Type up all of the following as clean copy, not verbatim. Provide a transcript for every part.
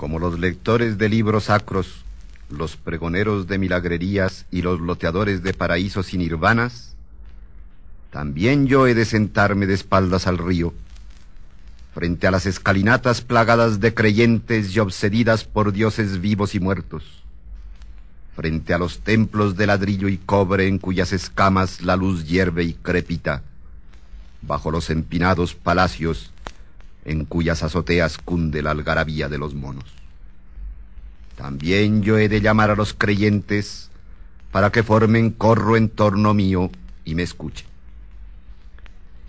Como los lectores de libros sacros, los pregoneros de milagrerías y los loteadores de paraísos y nirvanas, también yo he de sentarme de espaldas al río, frente a las escalinatas plagadas de creyentes y obsedidas por dioses vivos y muertos, frente a los templos de ladrillo y cobre en cuyas escamas la luz hierve y crepita, bajo los empinados palacios en cuyas azoteas cunde la algarabía de los monos. También yo he de llamar a los creyentes para que formen corro en torno mío y me escuchen.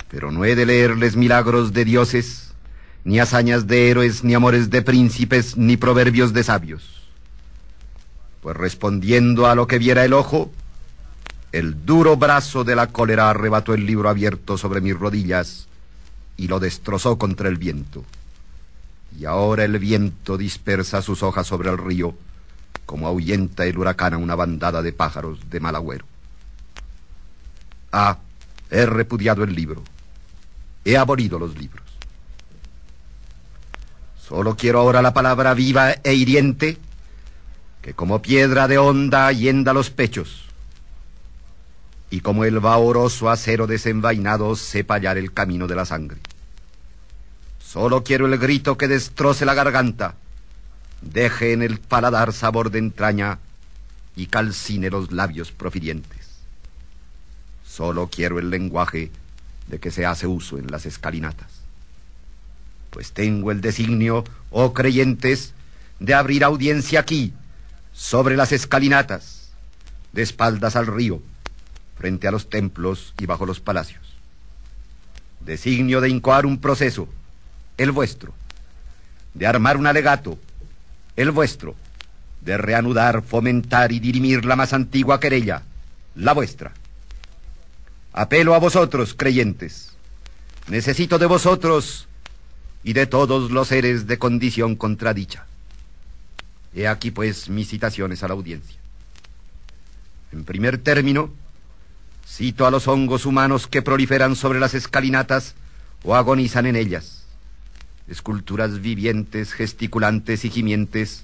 Pero no he de leerles milagros de dioses, ni hazañas de héroes, ni amores de príncipes, ni proverbios de sabios. Pues respondiendo a lo que viera el ojo, el duro brazo de la cólera arrebató el libro abierto sobre mis rodillas y lo destrozó contra el viento. Y ahora el viento dispersa sus hojas sobre el río, como ahuyenta el huracán a una bandada de pájaros de mal agüero. He repudiado el libro. He abolido los libros. Solo quiero ahora la palabra viva e hiriente, que como piedra de honda hienda los pechos, y como el vahoroso acero desenvainado sepa hallar el camino de la sangre. Solo quiero el grito que destroce la garganta, deje en el paladar sabor de entraña y calcine los labios profirientes. Solo quiero el lenguaje de que se hace uso en las escalinatas. Pues tengo el designio, oh creyentes, de abrir audiencia aquí, sobre las escalinatas, de espaldas al río, frente a los templos y bajo los palacios. Designio de incoar un proceso, el vuestro, de armar un alegato, el vuestro, de reanudar, fomentar y dirimir la más antigua querella, la vuestra. Apelo a vosotros, creyentes. Necesito de vosotros y de todos los seres de condición contradicha. He aquí, pues, mis citaciones a la audiencia. En primer término, cito a los hongos humanos que proliferan sobre las escalinatas o agonizan en ellas, esculturas vivientes, gesticulantes y gimientes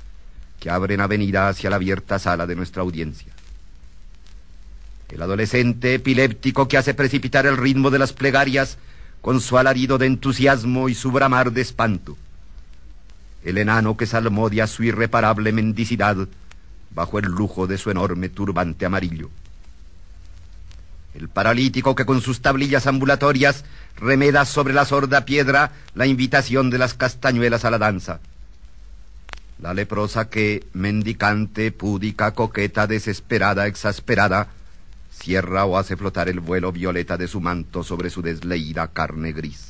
que abren avenida hacia la abierta sala de nuestra audiencia. El adolescente epiléptico que hace precipitar el ritmo de las plegarias con su alarido de entusiasmo y su bramar de espanto. El enano que salmodia su irreparable mendicidad bajo el lujo de su enorme turbante amarillo. El paralítico que con sus tablillas ambulatorias remeda sobre la sorda piedra la invitación de las castañuelas a la danza. La leprosa que, mendicante, púdica, coqueta, desesperada, exasperada, cierra o hace flotar el vuelo violeta de su manto sobre su desleída carne gris.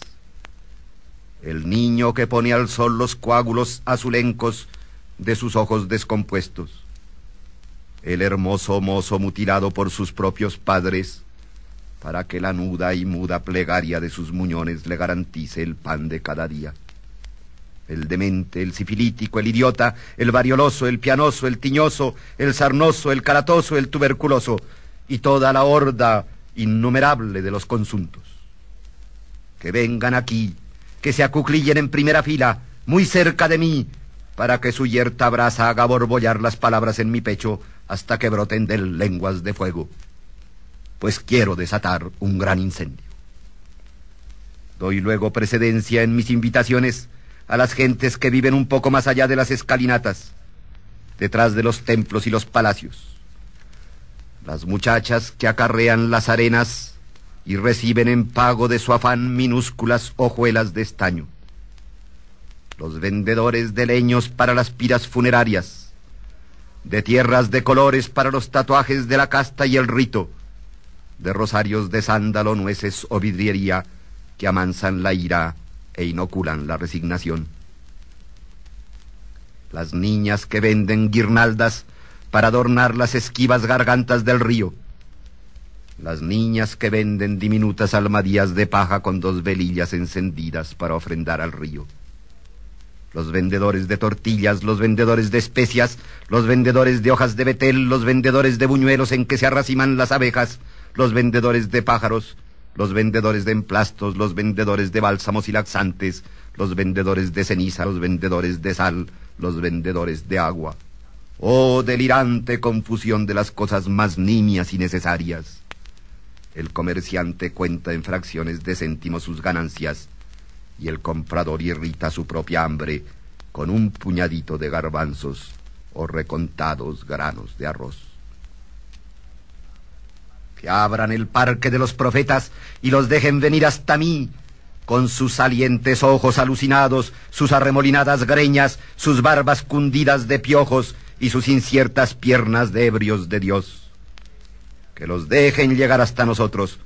El niño que pone al sol los coágulos azulencos de sus ojos descompuestos. El hermoso mozo mutilado por sus propios padres, para que la nuda y muda plegaria de sus muñones le garantice el pan de cada día. El demente, el sifilítico, el idiota, el varioloso, el pianoso, el tiñoso, el sarnoso, el caratoso, el tuberculoso, y toda la horda innumerable de los consuntos. Que vengan aquí, que se acuclillen en primera fila, muy cerca de mí, para que su yerta brasa haga borbollar las palabras en mi pecho hasta que broten de él lenguas de fuego. Pues quiero desatar un gran incendio. Doy luego precedencia en mis invitaciones a las gentes que viven un poco más allá de las escalinatas, detrás de los templos y los palacios. Las muchachas que acarrean las arenas y reciben en pago de su afán minúsculas hojuelas de estaño. Los vendedores de leños para las piras funerarias, de tierras de colores para los tatuajes de la casta y el rito, de rosarios de sándalo, nueces o vidriería que amansan la ira e inoculan la resignación. Las niñas que venden guirnaldas para adornar las esquivas gargantas del río. Las niñas que venden diminutas almadías de paja con 2 velillas encendidas para ofrendar al río. Los vendedores de tortillas, los vendedores de especias, los vendedores de hojas de betel, los vendedores de buñuelos en que se arraciman las abejas, los vendedores de pájaros, los vendedores de emplastos, los vendedores de bálsamos y laxantes, los vendedores de ceniza, los vendedores de sal, los vendedores de agua. Oh delirante confusión de las cosas más nimias y necesarias. El comerciante cuenta en fracciones de céntimos sus ganancias, y el comprador irrita su propia hambre con un puñadito de garbanzos o recontados granos de arroz. Que abran el parque de los profetas y los dejen venir hasta mí, con sus salientes ojos alucinados, sus arremolinadas greñas, sus barbas cundidas de piojos y sus inciertas piernas de ebrios de Dios. Que los dejen llegar hasta nosotros,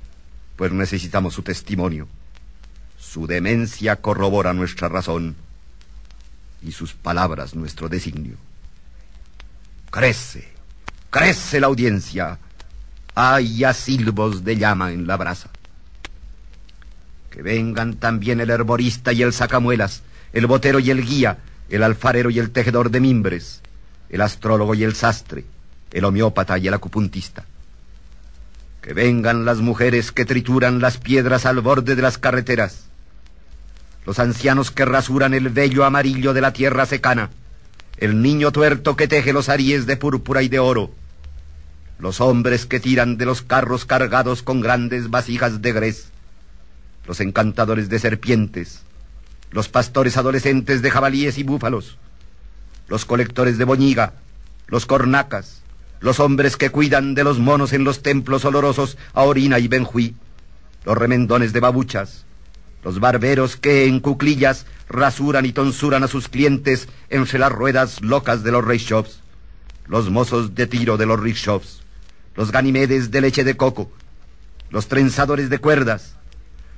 pues necesitamos su testimonio. Su demencia corrobora nuestra razón y sus palabras nuestro designio. Crece, crece la audiencia. Hay ya silbos de llama en la brasa. Que vengan también el herborista y el sacamuelas, el botero y el guía, el alfarero y el tejedor de mimbres, el astrólogo y el sastre, el homeópata y el acupuntista. Que vengan las mujeres que trituran las piedras al borde de las carreteras, los ancianos que rasuran el vello amarillo de la tierra secana, el niño tuerto que teje los aríes de púrpura y de oro, los hombres que tiran de los carros cargados con grandes vasijas de grés, los encantadores de serpientes, los pastores adolescentes de jabalíes y búfalos, los colectores de boñiga, los cornacas, los hombres que cuidan de los monos en los templos olorosos a orina y benjuí, los remendones de babuchas, los barberos que en cuclillas rasuran y tonsuran a sus clientes entre las ruedas locas de los race shops, los mozos de tiro de los rickshaws, los ganimedes de leche de coco, los trenzadores de cuerdas,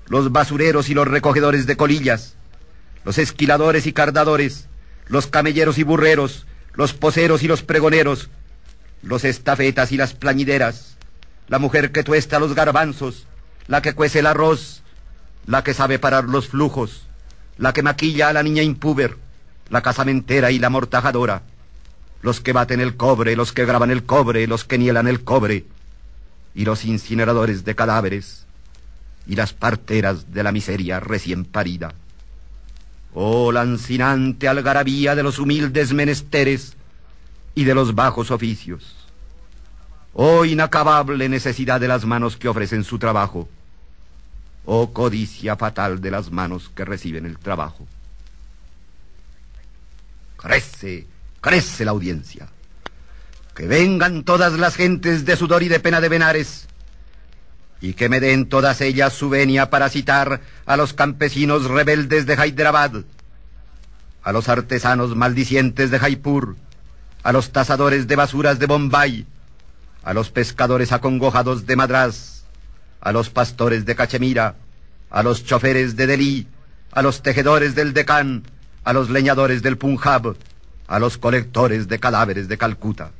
los basureros y los recogedores de colillas, los esquiladores y cardadores, los camelleros y burreros, los poseros y los pregoneros, los estafetas y las plañideras, la mujer que tuesta los garbanzos, la que cuece el arroz, la que sabe parar los flujos, la que maquilla a la niña impúber, la casamentera y la amortajadora, los que baten el cobre, los que graban el cobre, los que nielan el cobre, y los incineradores de cadáveres, y las parteras de la miseria recién parida. Oh lancinante algarabía de los humildes menesteres y de los bajos oficios. Oh inacabable necesidad de las manos que ofrecen su trabajo. Oh codicia fatal de las manos que reciben el trabajo. Crece, crece la audiencia. Que vengan todas las gentes de sudor y de pena de Benares, y que me den todas ellas su venia para citar a los campesinos rebeldes de Hyderabad, a los artesanos maldicientes de Jaipur, a los tasadores de basuras de Bombay, a los pescadores acongojados de Madrás, a los pastores de Cachemira, a los choferes de Delhi, a los tejedores del Decán, a los leñadores del Punjab, a los colectores de cadáveres de Calcuta.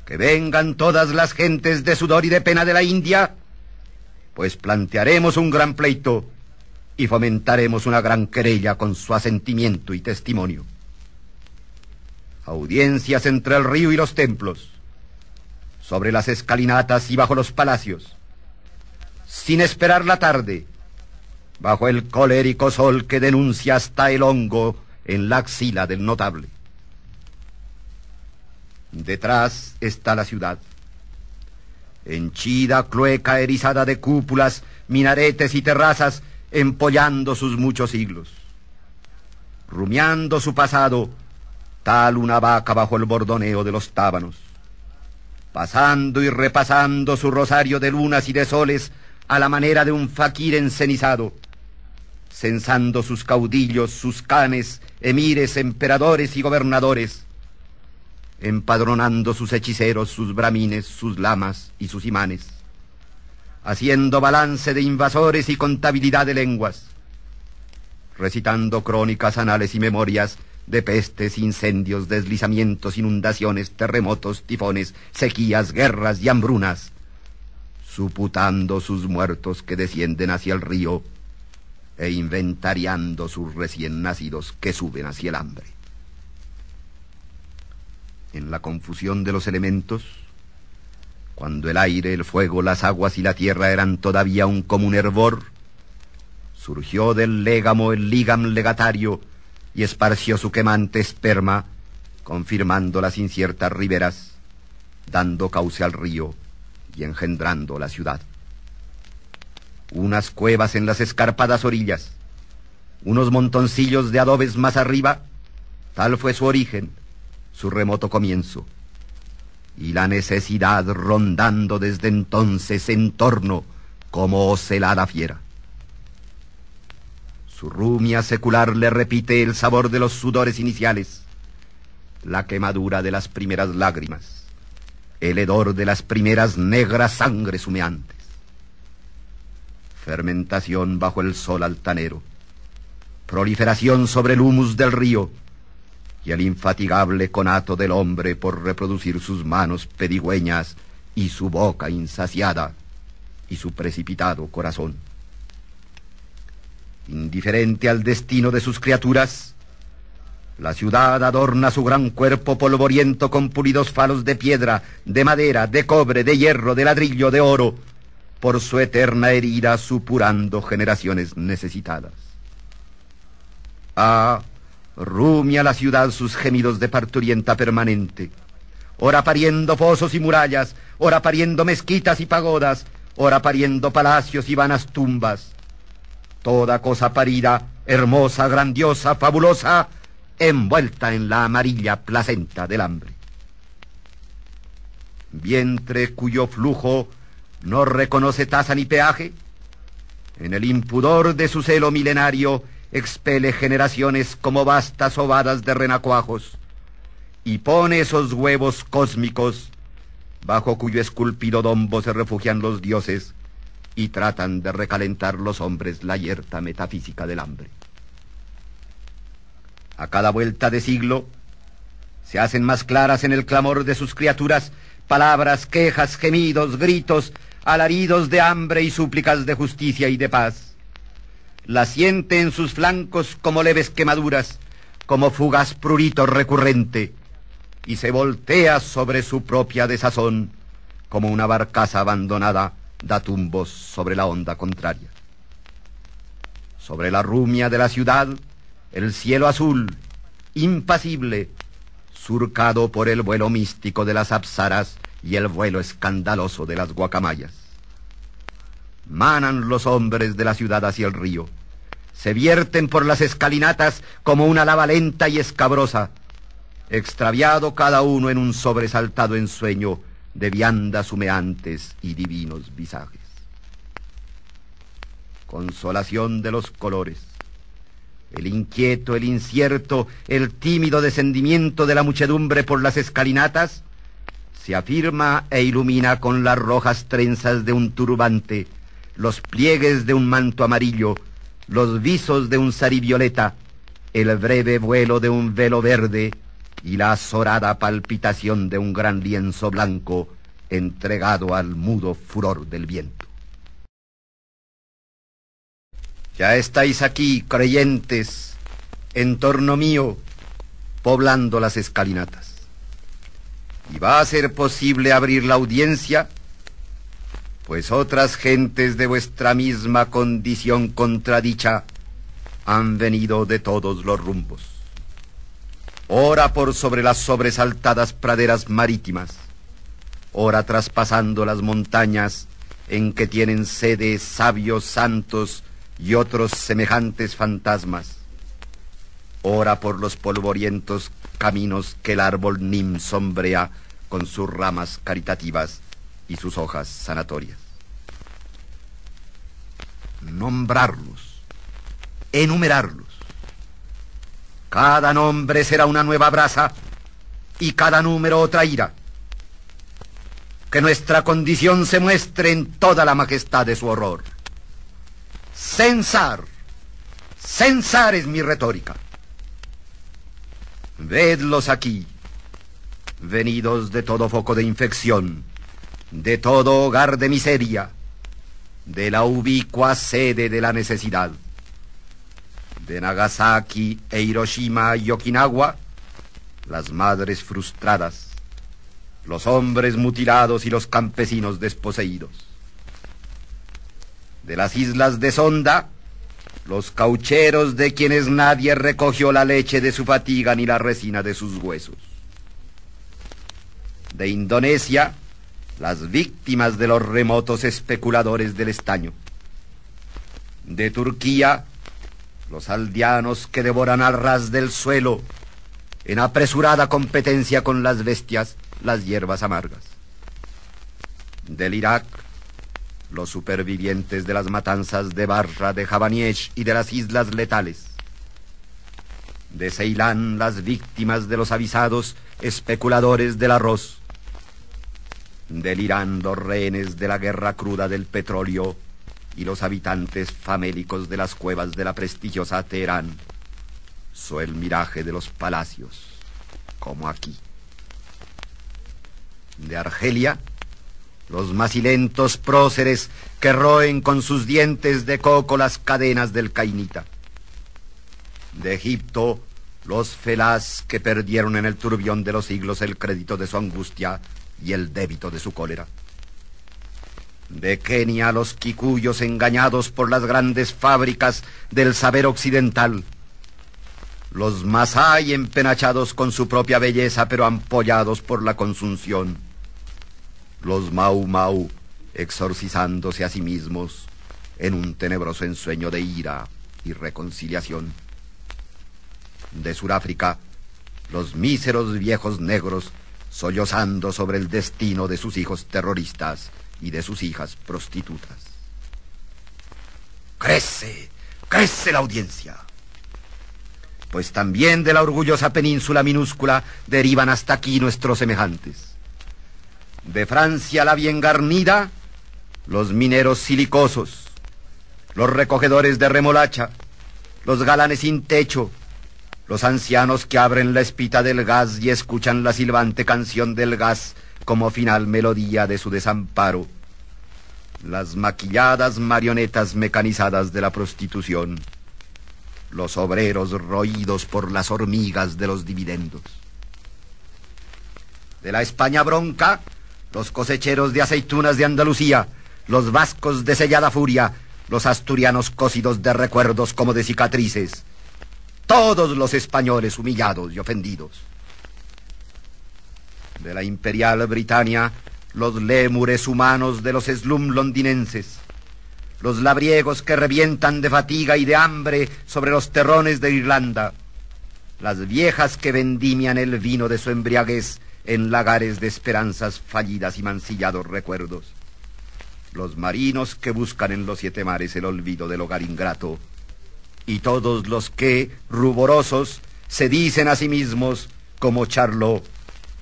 Que vengan todas las gentes de sudor y de pena de la India, pues plantearemos un gran pleito y fomentaremos una gran querella con su asentimiento y testimonio. Audiencias entre el río y los templos, sobre las escalinatas y bajo los palacios, sin esperar la tarde, bajo el colérico sol que denuncia hasta el hongo en la axila del notable. Detrás está la ciudad, henchida cloaca erizada de cúpulas, minaretes y terrazas, empollando sus muchos siglos, rumiando su pasado, tal una vaca bajo el bordoneo de los tábanos, pasando y repasando su rosario de lunas y de soles a la manera de un faquir encenizado, censando sus caudillos, sus canes, emires, emperadores y gobernadores, empadronando sus hechiceros, sus bramines, sus lamas y sus imanes, haciendo balance de invasores y contabilidad de lenguas, recitando crónicas, anales y memorias de pestes, incendios, deslizamientos, inundaciones, terremotos, tifones, sequías, guerras y hambrunas, suputando sus muertos que descienden hacia el río e inventariando sus recién nacidos que suben hacia el hambre. En la confusión de los elementos, cuando el aire, el fuego, las aguas y la tierra eran todavía un común hervor, surgió del légamo el ligam legatario y esparció su quemante esperma, confirmando las inciertas riberas, dando cauce al río y engendrando la ciudad. Unas cuevas en las escarpadas orillas, unos montoncillos de adobes más arriba, tal fue su origen, su remoto comienzo, y la necesidad rondando desde entonces en torno como ocelada fiera. Su rumia secular le repite el sabor de los sudores iniciales, la quemadura de las primeras lágrimas, el hedor de las primeras negras sangres humeantes. Fermentación bajo el sol altanero, proliferación sobre el humus del río, y el infatigable conato del hombre por reproducir sus manos pedigüeñas y su boca insaciada y su precipitado corazón. Indiferente al destino de sus criaturas, la ciudad adorna su gran cuerpo polvoriento con pulidos falos de piedra, de madera, de cobre, de hierro, de ladrillo, de oro, por su eterna herida supurando generaciones necesitadas. Ah, rumia la ciudad sus gemidos de parturienta permanente, ora pariendo fosos y murallas, ora pariendo mezquitas y pagodas, ora pariendo palacios y vanas tumbas. Toda cosa parida, hermosa, grandiosa, fabulosa, envuelta en la amarilla placenta del hambre. Vientre cuyo flujo no reconoce tasa ni peaje, en el impudor de su celo milenario expele generaciones como vastas ovadas de renacuajos, y pone esos huevos cósmicos bajo cuyo esculpido dombo se refugian los dioses y tratan de recalentar los hombres la yerta metafísica del hambre. A cada vuelta de siglo se hacen más claras en el clamor de sus criaturas palabras, quejas, gemidos, gritos, alaridos de hambre y súplicas de justicia y de paz. La siente en sus flancos como leves quemaduras, como fugaz prurito recurrente, y se voltea sobre su propia desazón, como una barcaza abandonada da tumbos sobre la onda contraria. Sobre la rumia de la ciudad, el cielo azul, impasible, surcado por el vuelo místico de las apsaras y el vuelo escandaloso de las guacamayas. Manan los hombres de la ciudad hacia el río, se vierten por las escalinatas como una lava lenta y escabrosa, extraviado cada uno en un sobresaltado ensueño de viandas humeantes y divinos visajes. Consolación de los colores, el inquieto, el incierto, el tímido descendimiento de la muchedumbre por las escalinatas se afirma e ilumina con las rojas trenzas de un turbante, los pliegues de un manto amarillo, los visos de un sarí violeta, el breve vuelo de un velo verde y la azorada palpitación de un gran lienzo blanco entregado al mudo furor del viento. Ya estáis aquí, creyentes, en torno mío, poblando las escalinatas. Y va a ser posible abrir la audiencia, pues otras gentes de vuestra misma condición contradicha han venido de todos los rumbos. Ora por sobre las sobresaltadas praderas marítimas, ora traspasando las montañas en que tienen sede sabios santos y otros semejantes fantasmas, ora por los polvorientos caminos que el árbol nim sombrea con sus ramas caritativas y sus hojas sanatorias. Nombrarlos, enumerarlos. Cada nombre será una nueva brasa y cada número otra ira. Que nuestra condición se muestre en toda la majestad de su horror. Censar, censar es mi retórica. Vedlos aquí, venidos de todo foco de infección, de todo hogar de miseria, de la ubicua sede de la necesidad. De Nagasaki e Hiroshima y Okinawa, las madres frustradas, los hombres mutilados y los campesinos desposeídos. De las islas de Sonda, los caucheros de quienes nadie recogió la leche de su fatiga ni la resina de sus huesos. De Indonesia, las víctimas de los remotos especuladores del estaño. De Turquía, los aldeanos que devoran al ras del suelo, en apresurada competencia con las bestias, las hierbas amargas. Del Irak, los supervivientes de las matanzas de Barra, de Javaniesh y de las Islas Letales. De Ceilán, las víctimas de los avisados especuladores del arroz. Del Irán, los rehenes de la guerra cruda del petróleo y los habitantes famélicos de las cuevas de la prestigiosa Teherán. So el miraje de los palacios, como aquí. De Argelia, los macilentos próceres que roen con sus dientes de coco las cadenas del cainita. De Egipto, los felás que perdieron en el turbión de los siglos el crédito de su angustia y el débito de su cólera. De Kenia, los kikuyos engañados por las grandes fábricas del saber occidental. Los masái empenachados con su propia belleza pero ampollados por la consunción. Los Mau Mau exorcizándose a sí mismos en un tenebroso ensueño de ira y reconciliación. De Suráfrica, los míseros viejos negros sollozando sobre el destino de sus hijos terroristas y de sus hijas prostitutas. Crece, crece la audiencia. Pues también de la orgullosa península minúscula derivan hasta aquí nuestros semejantes. De Francia la bien garnida, los mineros silicosos, los recogedores de remolacha, los galanes sin techo, los ancianos que abren la espita del gas y escuchan la silbante canción del gas como final melodía de su desamparo, las maquilladas marionetas mecanizadas de la prostitución, los obreros roídos por las hormigas de los dividendos. De la España bronca, los cosecheros de aceitunas de Andalucía, los vascos de sellada furia, los asturianos cosidos de recuerdos como de cicatrices, todos los españoles humillados y ofendidos. De la imperial Britania, los lémures humanos de los slum londinenses, los labriegos que revientan de fatiga y de hambre sobre los terrones de Irlanda, las viejas que vendimian el vino de su embriaguez en lagares de esperanzas fallidas y mancillados recuerdos, los marinos que buscan en los 7 mares el olvido del hogar ingrato, y todos los que, ruborosos, se dicen a sí mismos, como Charlot,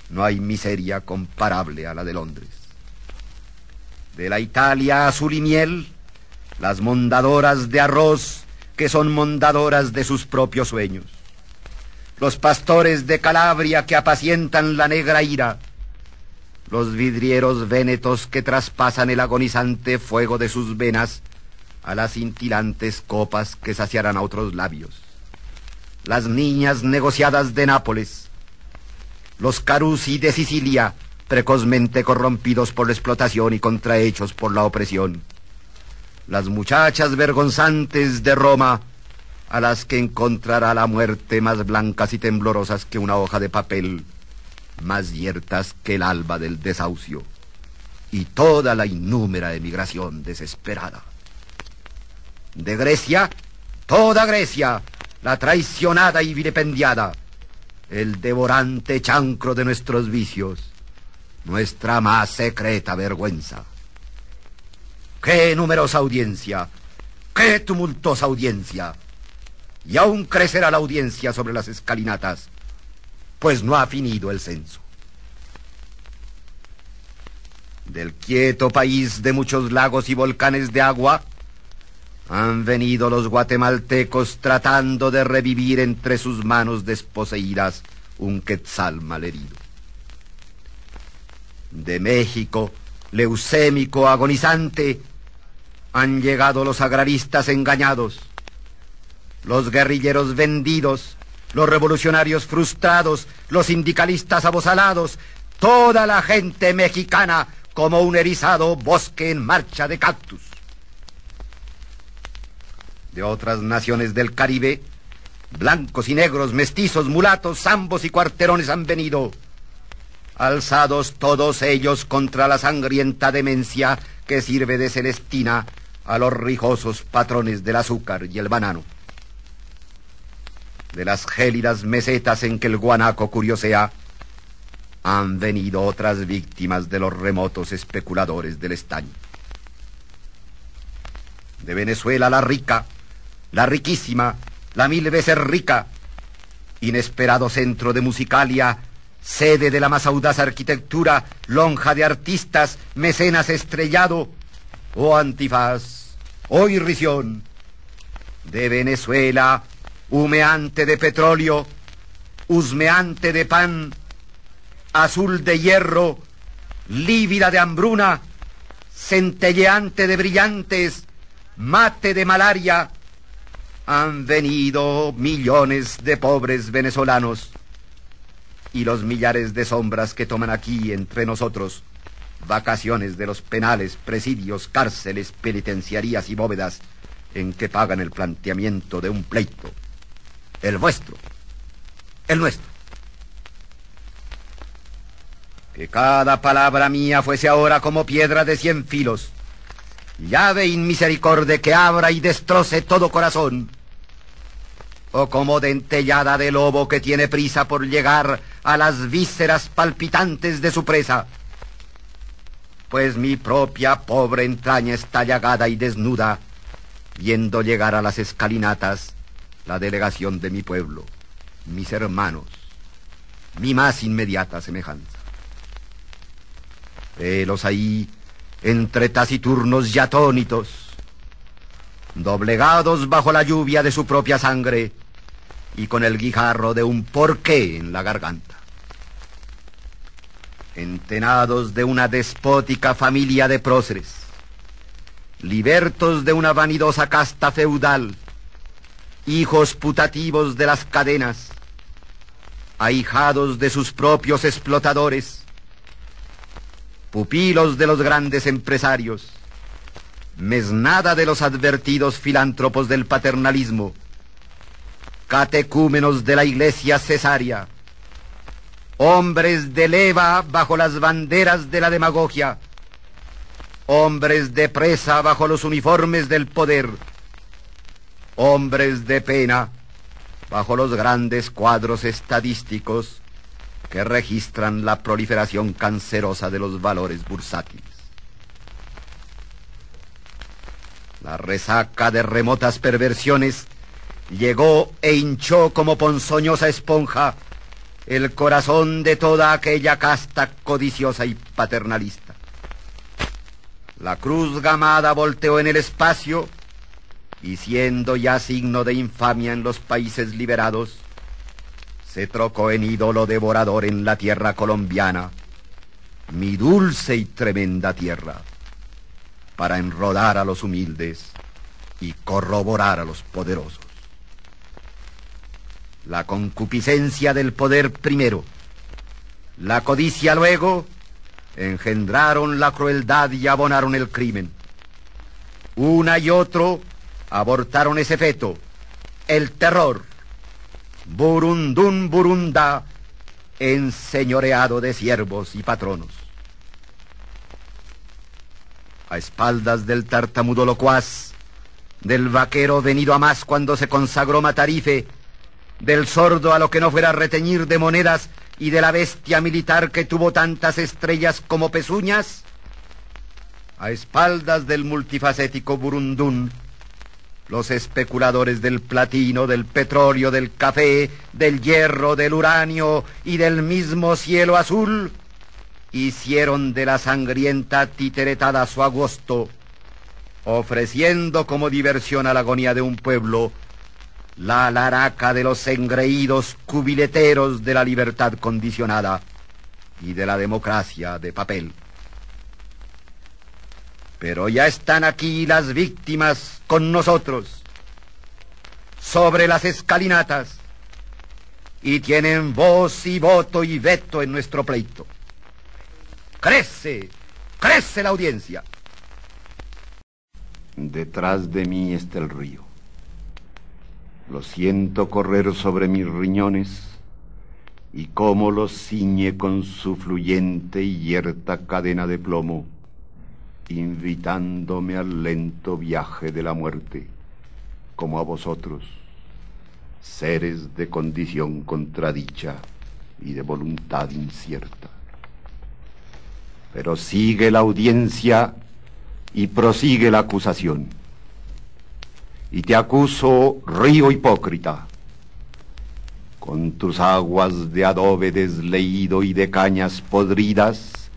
no hay miseria comparable a la de Londres. De la Italia azul y miel, las mondadoras de arroz, que son mondadoras de sus propios sueños. Los pastores de Calabria que apacientan la negra ira. Los vidrieros vénetos que traspasan el agonizante fuego de sus venas a las cintilantes copas que saciarán a otros labios. Las niñas negociadas de Nápoles. Los carusi de Sicilia, precozmente corrompidos por la explotación y contrahechos por la opresión. Las muchachas vergonzantes de Roma, a las que encontrará la muerte más blancas y temblorosas que una hoja de papel, más yertas que el alba del desahucio, y toda la innúmera emigración desesperada. De Grecia, toda Grecia, la traicionada y vilipendiada, el devorante chancro de nuestros vicios, nuestra más secreta vergüenza. ¡Qué numerosa audiencia! ¡Qué tumultuosa audiencia! Y aún crecerá la audiencia sobre las escalinatas, pues no ha finido el censo. Del quieto país de muchos lagos y volcanes de agua, han venido los guatemaltecos tratando de revivir entre sus manos desposeídas un quetzal malherido. De México, leucémico, agonizante, han llegado los agraristas engañados, los guerrilleros vendidos, los revolucionarios frustrados, los sindicalistas abozalados, toda la gente mexicana como un erizado bosque en marcha de cactus. de otras naciones del Caribe, blancos y negros, mestizos, mulatos, zambos y cuarterones han venido, alzados todos ellos contra la sangrienta demencia que sirve de celestina a los rijosos patrones del azúcar y el banano. De las gélidas mesetas en que el guanaco curiosea, han venido otras víctimas de los remotos especuladores del estaño. De Venezuela la rica, la riquísima, la mil veces rica, inesperado centro de musicalia, sede de la más audaz arquitectura, lonja de artistas, mecenas estrellado, oh antifaz, oh irrisión, de Venezuela, humeante de petróleo, husmeante de pan, azul de hierro, lívida de hambruna, centelleante de brillantes, mate de malaria, han venido millones de pobres venezolanos, y los millares de sombras que toman aquí entre nosotros vacaciones de los penales, presidios, cárceles, penitenciarías y bóvedas en que pagan el planteamiento de un pleito, el vuestro, el nuestro. Que cada palabra mía fuese ahora como piedra de 100 filos, llave inmisericorde que abra y destroce todo corazón, o como dentellada de lobo que tiene prisa por llegar a las vísceras palpitantes de su presa, pues mi propia pobre entraña está llagada y desnuda, viendo llegar a las escalinatas la delegación de mi pueblo, mis hermanos, mi más inmediata semejanza. Velos ahí, entre taciturnos y atónitos, doblegados bajo la lluvia de su propia sangre y con el guijarro de un porqué en la garganta. Entenados de una despótica familia de próceres, libertos de una vanidosa casta feudal, hijos putativos de las cadenas, ahijados de sus propios explotadores, pupilos de los grandes empresarios, mesnada de los advertidos filántropos del paternalismo, catecúmenos de la iglesia cesárea, hombres de leva bajo las banderas de la demagogia, hombres de presa bajo los uniformes del poder, hombres de pena bajo los grandes cuadros estadísticos que registran la proliferación cancerosa de los valores bursátiles. La resaca de remotas perversiones llegó e hinchó como ponzoñosa esponja el corazón de toda aquella casta codiciosa y paternalista. La cruz gamada volteó en el espacio y, siendo ya signo de infamia en los países liberados, se trocó en ídolo devorador en la tierra colombiana, mi dulce y tremenda tierra, para enrodar a los humildes y corroborar a los poderosos. La concupiscencia del poder primero, la codicia luego, engendraron la crueldad y abonaron el crimen. Una y otro abortaron ese feto, el terror, burundún burundá, enseñoreado de siervos y patronos. A espaldas del tartamudo locuaz, del vaquero venido a más cuando se consagró Matarife, del sordo a lo que no fuera reteñir de monedas y de la bestia militar que tuvo tantas estrellas como pezuñas, a espaldas del multifacético burundún, los especuladores del platino, del petróleo, del café, del hierro, del uranio y del mismo cielo azul, hicieron de la sangrienta titeretada su agosto, ofreciendo como diversión a la agonía de un pueblo la laraca de los engreídos cubileteros de la libertad condicionada y de la democracia de papel. Pero ya están aquí las víctimas con nosotros, sobre las escalinatas, y tienen voz y voto y veto en nuestro pleito. Crece, crece la audiencia. Detrás de mí está el río. Lo siento correr sobre mis riñones, y cómo los ciñe con su fluyente y yerta cadena de plomo, invitándome al lento viaje de la muerte, como a vosotros, seres de condición contradicha y de voluntad incierta. Pero sigue la audiencia y prosigue la acusación. Y te acuso, río hipócrita, con tus aguas de adobe desleído y de cañas podridas,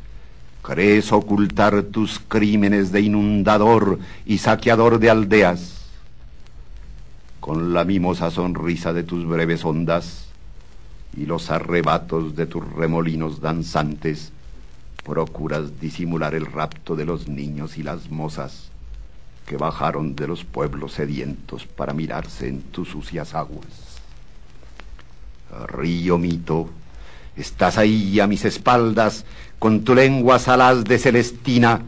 crees ocultar tus crímenes de inundador y saqueador de aldeas. Con la mimosa sonrisa de tus breves ondas y los arrebatos de tus remolinos danzantes, procuras disimular el rapto de los niños y las mozas que bajaron de los pueblos sedientos para mirarse en tus sucias aguas. Río mito, estás ahí a mis espaldas, con tu lengua salaz de Celestina,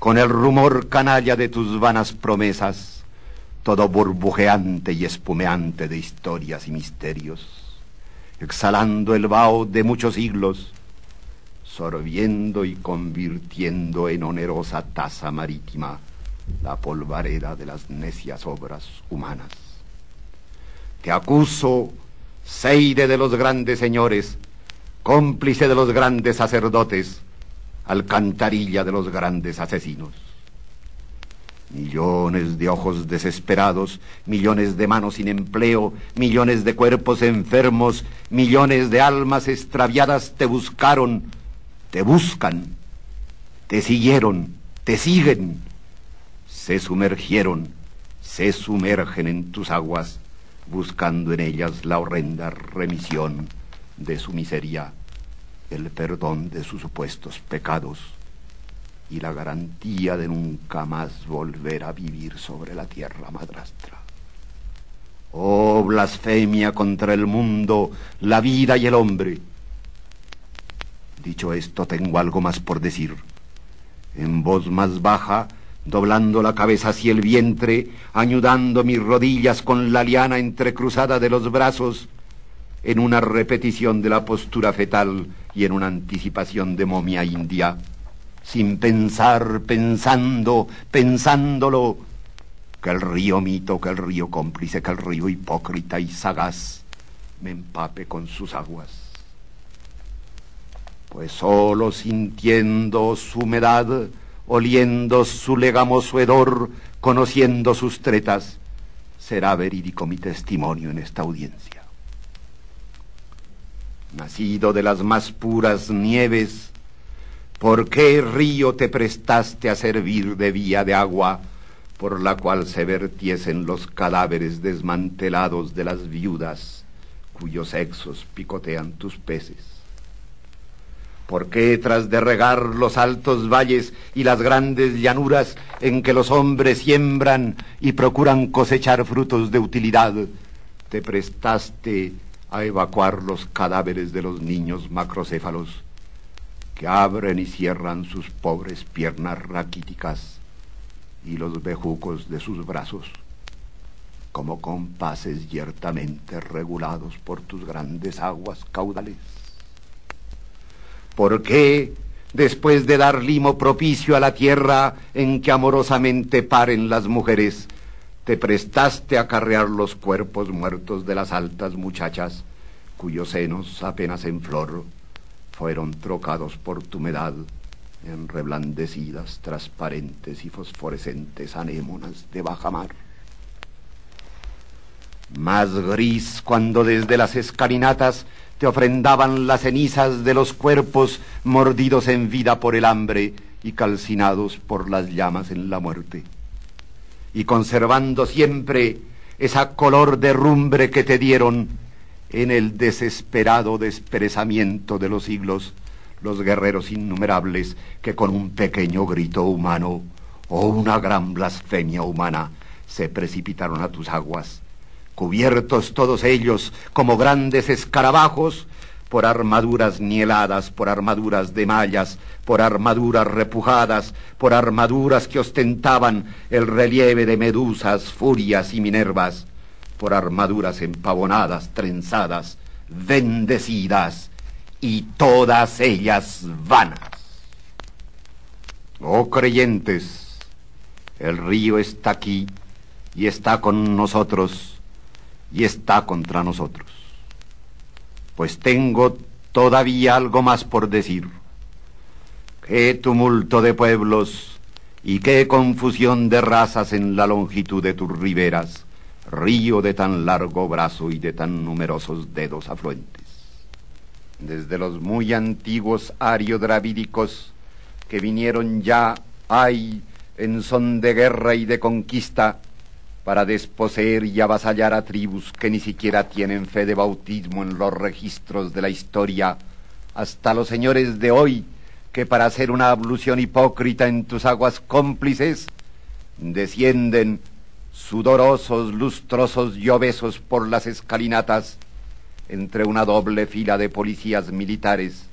con el rumor canalla de tus vanas promesas, todo burbujeante y espumeante de historias y misterios, exhalando el vaho de muchos siglos, sorbiendo y convirtiendo en onerosa taza marítima la polvareda de las necias obras humanas. Te acuso, seide de los grandes señores, cómplice de los grandes sacerdotes, alcantarilla de los grandes asesinos. Millones de ojos desesperados, millones de manos sin empleo, millones de cuerpos enfermos, millones de almas extraviadas te buscaron, te buscan, te siguieron, te siguen, se sumergieron, se sumergen en tus aguas, buscando en ellas la horrenda remisión de su miseria, el perdón de sus supuestos pecados y la garantía de nunca más volver a vivir sobre la tierra madrastra. Oh blasfemia contra el mundo, la vida y el hombre. Dicho esto, tengo algo más por decir. En voz más baja, doblando la cabeza hacia el vientre, anudando mis rodillas con la liana entrecruzada de los brazos, en una repetición de la postura fetal y en una anticipación de momia india, sin pensar, pensándolo, que el río mito, que el río cómplice, que el río hipócrita y sagaz me empape con sus aguas. Pues solo sintiendo su humedad, oliendo su legamoso hedor, conociendo sus tretas, será verídico mi testimonio en esta audiencia. Nacido de las más puras nieves, ¿por qué río te prestaste a servir de vía de agua por la cual se vertiesen los cadáveres desmantelados de las viudas cuyos sexos picotean tus peces? ¿Por qué tras de regar los altos valles y las grandes llanuras en que los hombres siembran y procuran cosechar frutos de utilidad, te prestaste a evacuar los cadáveres de los niños macrocéfalos que abren y cierran sus pobres piernas raquíticas y los bejucos de sus brazos, como compases yertamente regulados por tus grandes aguas caudales? ¿Por qué, después de dar limo propicio a la tierra en que amorosamente paren las mujeres, te prestaste a acarrear los cuerpos muertos de las altas muchachas, cuyos senos, apenas en flor, fueron trocados por tu humedad en reblandecidas, transparentes y fosforescentes anémonas de bajamar? Más gris cuando desde las escalinatas te ofrendaban las cenizas de los cuerpos mordidos en vida por el hambre y calcinados por las llamas en la muerte, y conservando siempre esa color de rumbre que te dieron en el desesperado desperezamiento de los siglos los guerreros innumerables que con un pequeño grito humano o una gran blasfemia humana se precipitaron a tus aguas, cubiertos todos ellos como grandes escarabajos por armaduras nieladas, por armaduras de mallas, por armaduras repujadas, por armaduras que ostentaban el relieve de medusas, furias y minervas, por armaduras empavonadas, trenzadas, bendecidas, y todas ellas vanas. Oh creyentes, el río está aquí, y está con nosotros, y está contra nosotros. Pues tengo todavía algo más por decir. Qué tumulto de pueblos y qué confusión de razas en la longitud de tus riberas, río de tan largo brazo y de tan numerosos dedos afluentes. Desde los muy antiguos ariodravídicos que vinieron ya, ay, en son de guerra y de conquista, para desposeer y avasallar a tribus que ni siquiera tienen fe de bautismo en los registros de la historia, hasta los señores de hoy, que para hacer una ablución hipócrita en tus aguas cómplices, descienden sudorosos, lustrosos y obesos por las escalinatas, entre una doble fila de policías militares,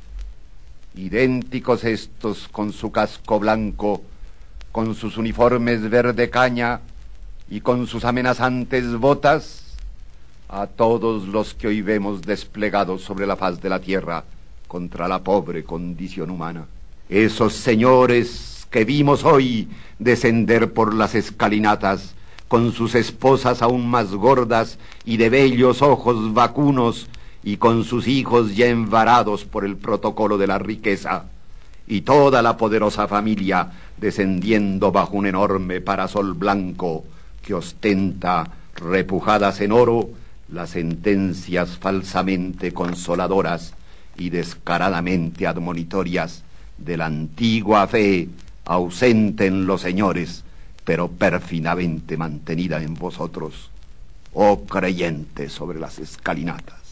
idénticos estos con su casco blanco, con sus uniformes verde caña y con sus amenazantes botas, a todos los que hoy vemos desplegados sobre la faz de la tierra contra la pobre condición humana. Esos señores que vimos hoy descender por las escalinatas, con sus esposas aún más gordas y de bellos ojos vacunos, y con sus hijos ya envarados por el protocolo de la riqueza, y toda la poderosa familia descendiendo bajo un enorme parasol blanco que ostenta, repujadas en oro, las sentencias falsamente consoladoras y descaradamente admonitorias de la antigua fe ausente en los señores, pero pérfidamente mantenida en vosotros, oh creyentes sobre las escalinatas.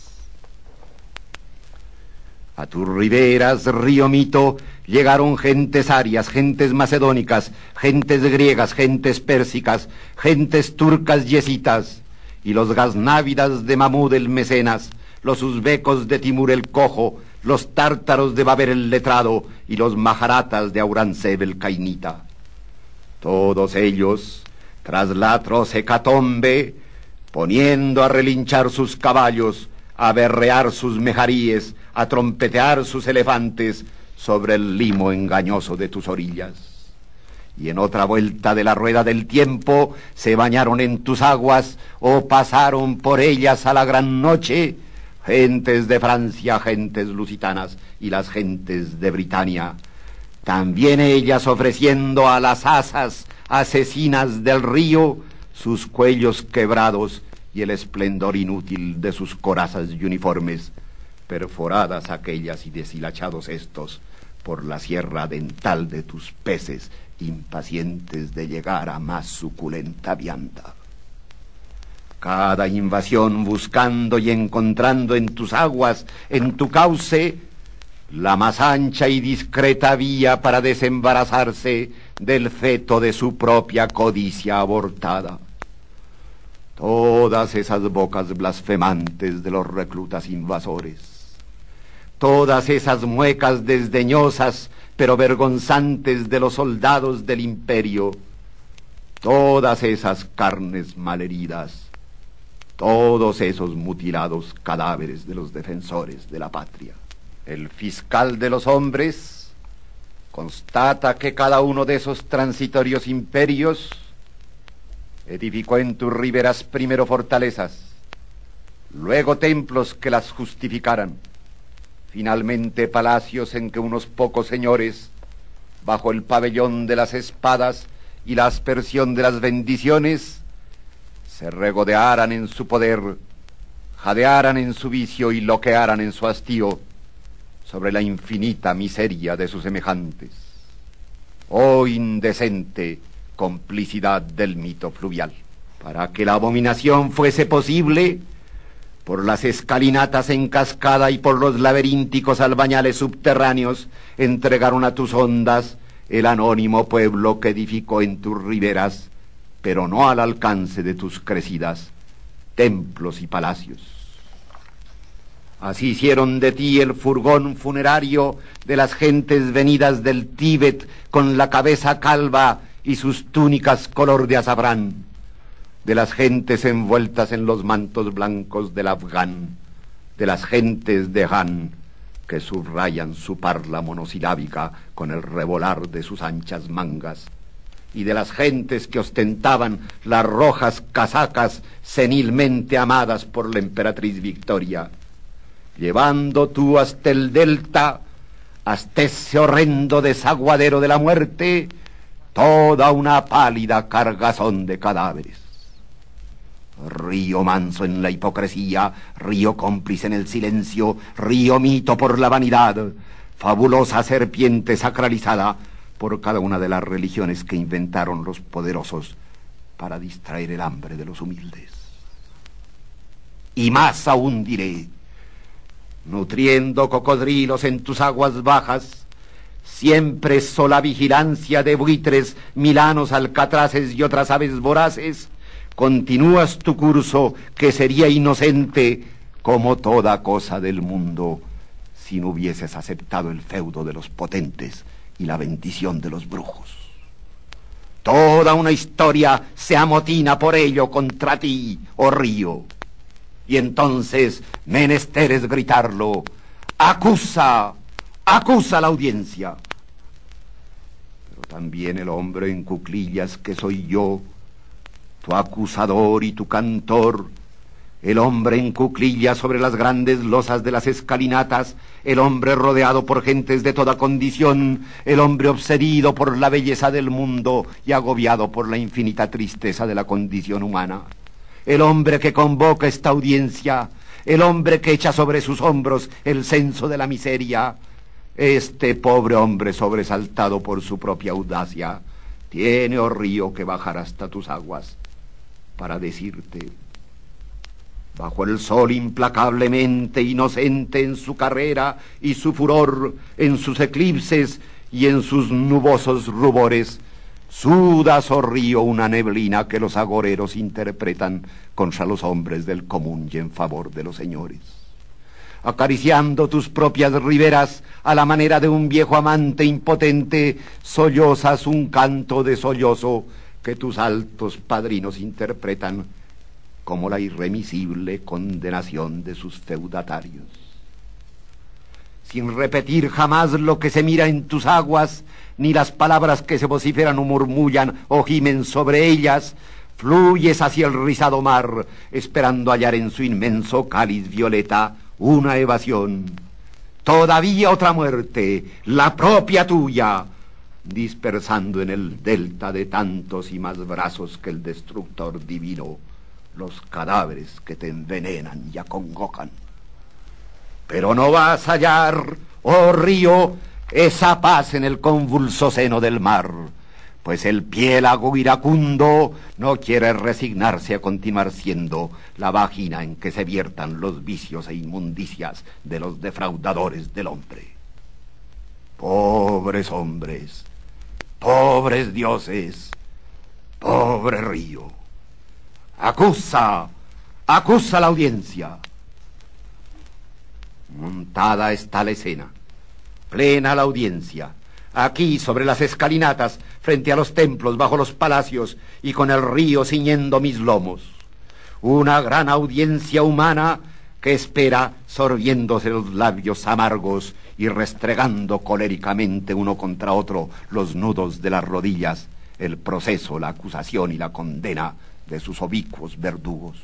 A tus riberas, río Mito, llegaron gentes arias, gentes macedónicas, gentes griegas, gentes pérsicas, gentes turcas y escitas, y los gaznávidas de Mahmud el Mecenas, los uzbecos de Timur el Cojo, los tártaros de Baber el Letrado, y los maharatas de Aurangzeb el Cainita. Todos ellos, tras la atroz hecatombe, poniendo a relinchar sus caballos, a berrear sus mejaríes, a trompetear sus elefantes sobre el limo engañoso de tus orillas. Y en otra vuelta de la rueda del tiempo se bañaron en tus aguas o pasaron por ellas a la gran noche gentes de Francia, gentes lusitanas y las gentes de Britania, también ellas ofreciendo a las asas asesinas del río sus cuellos quebrados y el esplendor inútil de sus corazas y uniformes, perforadas aquellas y deshilachados estos por la sierra dental de tus peces, impacientes de llegar a más suculenta vianda. Cada invasión buscando y encontrando en tus aguas, en tu cauce, la más ancha y discreta vía para desembarazarse del feto de su propia codicia abortada. Todas esas bocas blasfemantes de los reclutas invasores, todas esas muecas desdeñosas pero vergonzantes de los soldados del imperio, todas esas carnes malheridas, todos esos mutilados cadáveres de los defensores de la patria. El fiscal de los hombres constata que cada uno de esos transitorios imperios edificó en tus riberas primero fortalezas, luego templos que las justificaran, finalmente palacios en que unos pocos señores, bajo el pabellón de las espadas y la aspersión de las bendiciones, se regodearan en su poder, jadearan en su vicio y loquearan en su hastío sobre la infinita miseria de sus semejantes. Oh indecente complicidad del mito fluvial. Para que la abominación fuese posible, por las escalinatas en cascada y por los laberínticos albañales subterráneos entregaron a tus ondas el anónimo pueblo que edificó en tus riberas, pero no al alcance de tus crecidas, templos y palacios. Así hicieron de ti el furgón funerario de las gentes venidas del Tíbet con la cabeza calva y sus túnicas color de azafrán. de las gentes envueltas en los mantos blancos del afgán, de las gentes de Han, que subrayan su parla monosilábica con el revolar de sus anchas mangas, y de las gentes que ostentaban las rojas casacas senilmente amadas por la emperatriz Victoria, llevando tú hasta el delta, hasta ese horrendo desaguadero de la muerte, toda una pálida cargazón de cadáveres. Río manso en la hipocresía, río cómplice en el silencio, río mito por la vanidad, fabulosa serpiente sacralizada por cada una de las religiones que inventaron los poderosos para distraer el hambre de los humildes. Y más aún diré, nutriendo cocodrilos en tus aguas bajas, siempre sola vigilancia de buitres, milanos, alcatraces y otras aves voraces, continúas tu curso que sería inocente como toda cosa del mundo si no hubieses aceptado el feudo de los potentes y la bendición de los brujos. Toda una historia se amotina por ello contra ti, oh río. Y entonces menester es gritarlo: acusa, acusa a la audiencia. Pero también el hombre en cuclillas que soy yo, tu acusador y tu cantor, el hombre en cuclillas sobre las grandes losas de las escalinatas, el hombre rodeado por gentes de toda condición, el hombre obsedido por la belleza del mundo y agobiado por la infinita tristeza de la condición humana, el hombre que convoca esta audiencia, el hombre que echa sobre sus hombros el censo de la miseria, este pobre hombre sobresaltado por su propia audacia, tiene, oh río, que bajar hasta tus aguas para decirte: bajo el sol implacablemente inocente en su carrera y su furor, en sus eclipses y en sus nubosos rubores, sudas, oh río, una neblina que los agoreros interpretan contra los hombres del común y en favor de los señores. Acariciando tus propias riberas a la manera de un viejo amante impotente, sollozas un canto de sollozo que tus altos padrinos interpretan como la irremisible condenación de sus feudatarios. Sin repetir jamás lo que se mira en tus aguas, ni las palabras que se vociferan o murmullan o gimen sobre ellas, fluyes hacia el rizado mar, esperando hallar en su inmenso cáliz violeta una evasión, todavía otra muerte, la propia tuya, dispersando en el delta de tantos y más brazos que el destructor divino los cadáveres que te envenenan y acongojan. Pero no vas a hallar, oh río, esa paz en el convulso seno del mar, pues el piélago iracundo no quiere resignarse a continuar siendo la vagina en que se viertan los vicios e inmundicias de los defraudadores del hombre. Pobres hombres, pobres dioses, pobre río. Acusa, acusa a la audiencia. Montada está la escena, plena la audiencia, aquí sobre las escalinatas, frente a los templos, bajo los palacios, y con el río ciñendo mis lomos. Una gran audiencia humana que espera, sorbiéndose los labios amargos y restregando coléricamente uno contra otro los nudos de las rodillas, el proceso, la acusación y la condena de sus oblicuos verdugos.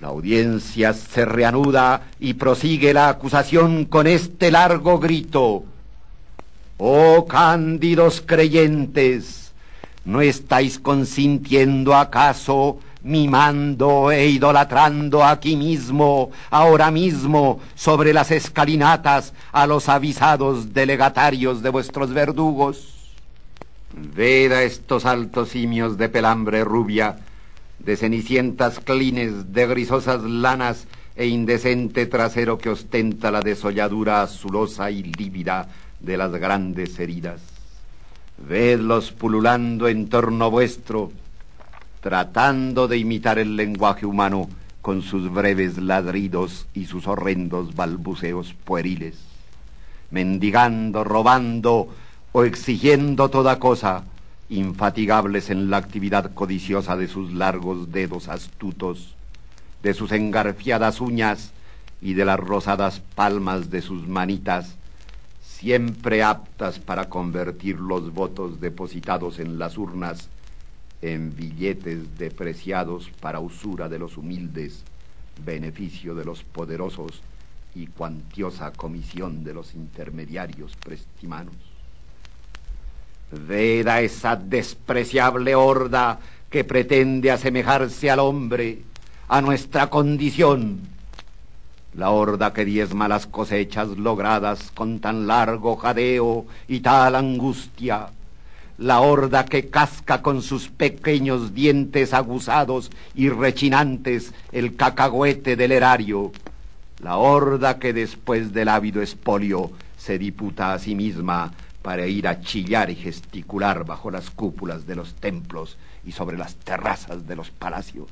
La audiencia se reanuda y prosigue la acusación con este largo grito: oh cándidos creyentes, ¿no estáis consintiendo acaso, mimando e idolatrando aquí mismo, ahora mismo, sobre las escalinatas, a los avisados delegatarios de vuestros verdugos? Ved a estos altos simios de pelambre rubia, de cenicientas clines, de grisosas lanas e indecente trasero que ostenta la desolladura azulosa y lívida de las grandes heridas. Vedlos pululando en torno vuestro, tratando de imitar el lenguaje humano con sus breves ladridos y sus horrendos balbuceos pueriles, mendigando, robando o exigiendo toda cosa, infatigables en la actividad codiciosa de sus largos dedos astutos, de sus engarfiadas uñas y de las rosadas palmas de sus manitas, siempre aptas para convertir los votos depositados en las urnas en billetes depreciados para usura de los humildes, beneficio de los poderosos y cuantiosa comisión de los intermediarios prestimanos. Ved a esa despreciable horda que pretende asemejarse al hombre, a nuestra condición, la horda que diezma las cosechas logradas con tan largo jadeo y tal angustia, la horda que casca con sus pequeños dientes aguzados y rechinantes el cacahuete del erario, la horda que después del ávido expolio se diputa a sí misma para ir a chillar y gesticular bajo las cúpulas de los templos y sobre las terrazas de los palacios.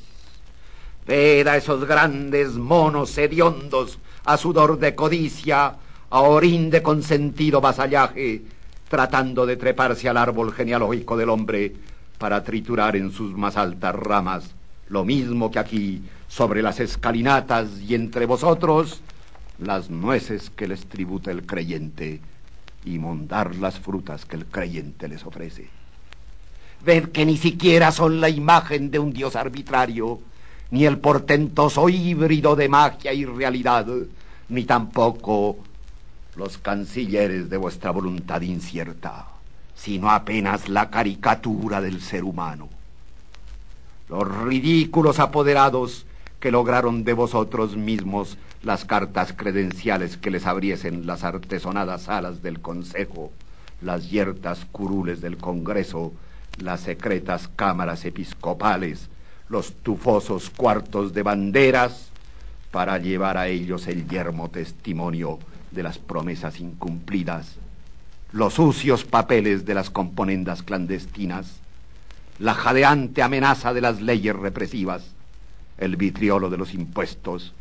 Ved a esos grandes monos hediondos, a sudor de codicia, a orín de consentido vasallaje, tratando de treparse al árbol genealógico del hombre para triturar en sus más altas ramas, lo mismo que aquí, sobre las escalinatas y entre vosotros, las nueces que les tributa el creyente y mondar las frutas que el creyente les ofrece. Ved que ni siquiera son la imagen de un dios arbitrario, ni el portentoso híbrido de magia y realidad, ni tampoco los cancilleres de vuestra voluntad incierta, sino apenas la caricatura del ser humano. Los ridículos apoderados que lograron de vosotros mismos las cartas credenciales que les abriesen las artesonadas salas del Consejo, las yertas curules del Congreso, las secretas cámaras episcopales, los tufosos cuartos de banderas, para llevar a ellos el yermo testimonio de las promesas incumplidas, los sucios papeles de las componendas clandestinas, la jadeante amenaza de las leyes represivas, el vitriolo de los impuestos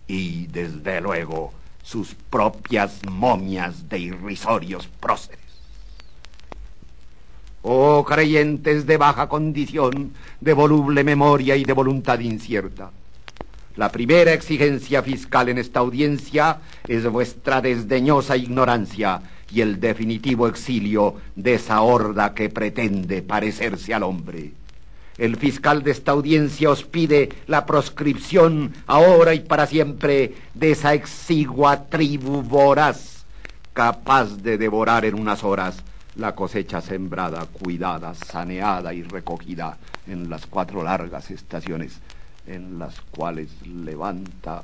y, desde luego, sus propias momias de irrisorios próceres. Oh creyentes de baja condición, de voluble memoria y de voluntad incierta, la primera exigencia fiscal en esta audiencia es vuestra desdeñosa ignorancia y el definitivo exilio de esa horda que pretende parecerse al hombre. El fiscal de esta audiencia os pide la proscripción ahora y para siempre de esa exigua tribu voraz, capaz de devorar en unas horas la cosecha sembrada, cuidada, saneada y recogida en las 4 largas estaciones en las cuales levanta,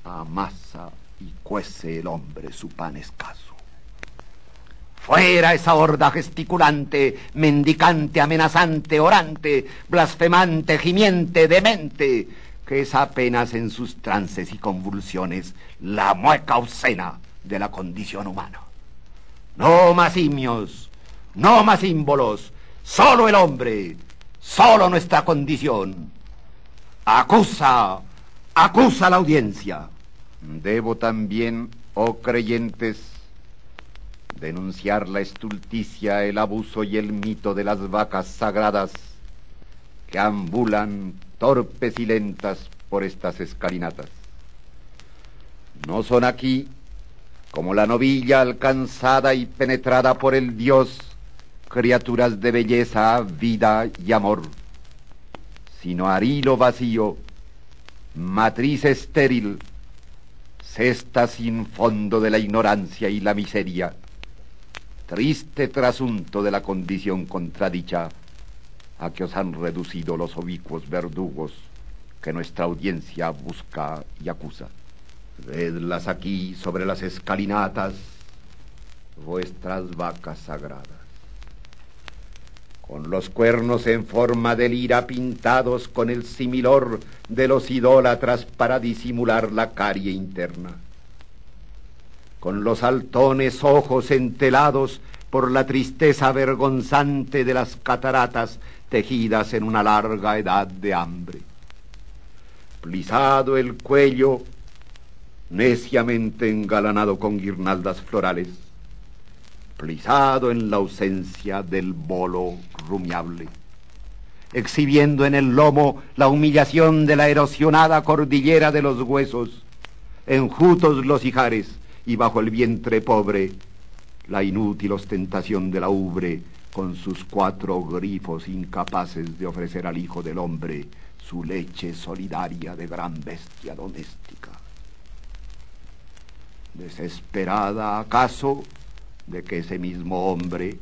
amasa y cuece el hombre su pan escaso. Fuera esa horda gesticulante, mendicante, amenazante, orante, blasfemante, gimiente, demente, que es apenas en sus trances y convulsiones la mueca obscena de la condición humana. No más simios, no más símbolos, solo el hombre, solo nuestra condición. Acusa, acusa la audiencia. Debo también, oh creyentes, denunciar la estulticia, el abuso y el mito de las vacas sagradas que ambulan torpes y lentas por estas escalinatas. No son aquí, como la novilla alcanzada y penetrada por el Dios, criaturas de belleza, vida y amor, sino arilo vacío, matriz estéril, cesta sin fondo de la ignorancia y la miseria, triste trasunto de la condición contradicha a que os han reducido los oblicuos verdugos que nuestra audiencia busca y acusa. Vedlas aquí sobre las escalinatas, vuestras vacas sagradas, con los cuernos en forma de lira pintados con el similor de los idólatras para disimular la carie interna, con los saltones ojos entelados por la tristeza vergonzante de las cataratas tejidas en una larga edad de hambre, plisado el cuello, neciamente engalanado con guirnaldas florales, plisado en la ausencia del bolo rumiable, exhibiendo en el lomo la humillación de la erosionada cordillera de los huesos, enjutos los ijares y bajo el vientre pobre la inútil ostentación de la ubre, con sus 4 grifos incapaces de ofrecer al hijo del hombre su leche solidaria de gran bestia doméstica. Desesperada acaso de que ese mismo hombre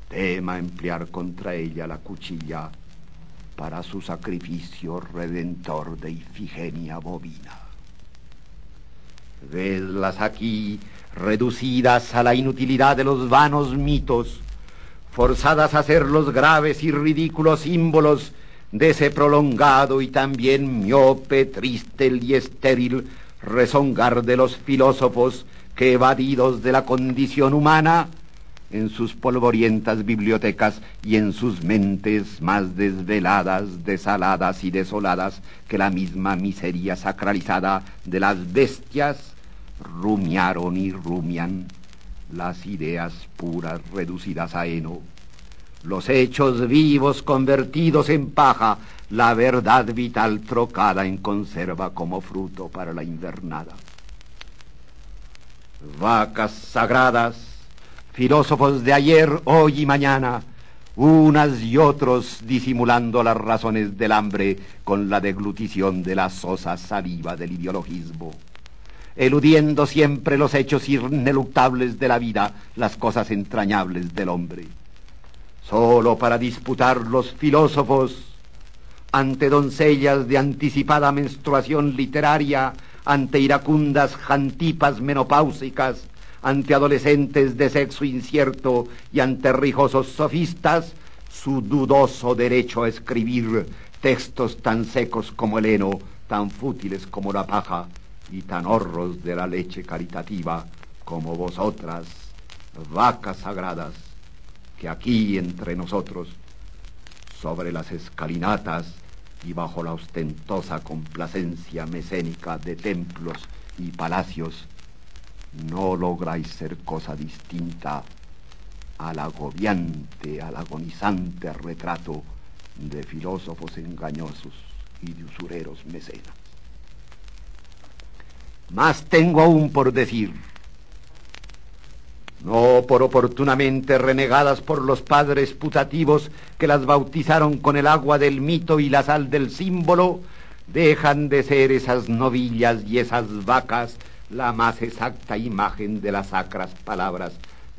tema emplear contra ella la cuchilla para su sacrificio redentor de Ifigenia bovina. Vedlas aquí reducidas a la inutilidad de los vanos mitos, forzadas a ser los graves y ridículos símbolos de ese prolongado y también miope, triste y estéril rezongar de los filósofos que, evadidos de la condición humana, en sus polvorientas bibliotecas y en sus mentes más desveladas, desaladas y desoladas que la misma miseria sacralizada de las bestias, rumiaron y rumian las ideas puras reducidas a heno, los hechos vivos convertidos en paja, la verdad vital trocada en conserva como fruto para la invernada. Vacas sagradas, filósofos de ayer, hoy y mañana, unas y otros disimulando las razones del hambre con la deglutición de la sosa saliva del ideologismo, eludiendo siempre los hechos ineluctables de la vida, las cosas entrañables del hombre, solo para disputar los filósofos ante doncellas de anticipada menstruación literaria, ante iracundas jantipas menopáusicas, ante adolescentes de sexo incierto y ante rijosos sofistas, su dudoso derecho a escribir textos tan secos como el heno, tan fútiles como la paja y tan horros de la leche caritativa como vosotras, vacas sagradas, que aquí entre nosotros, sobre las escalinatas y bajo la ostentosa complacencia mecénica de templos y palacios, no lográis ser cosa distinta al agobiante, al agonizante retrato de filósofos engañosos y de usureros mecenas. Más tengo aún por decir, no por oportunamente renegadas por los padres putativos que las bautizaron con el agua del mito y la sal del símbolo, dejan de ser esas novillas y esas vacas la más exacta imagen de las sacras palabras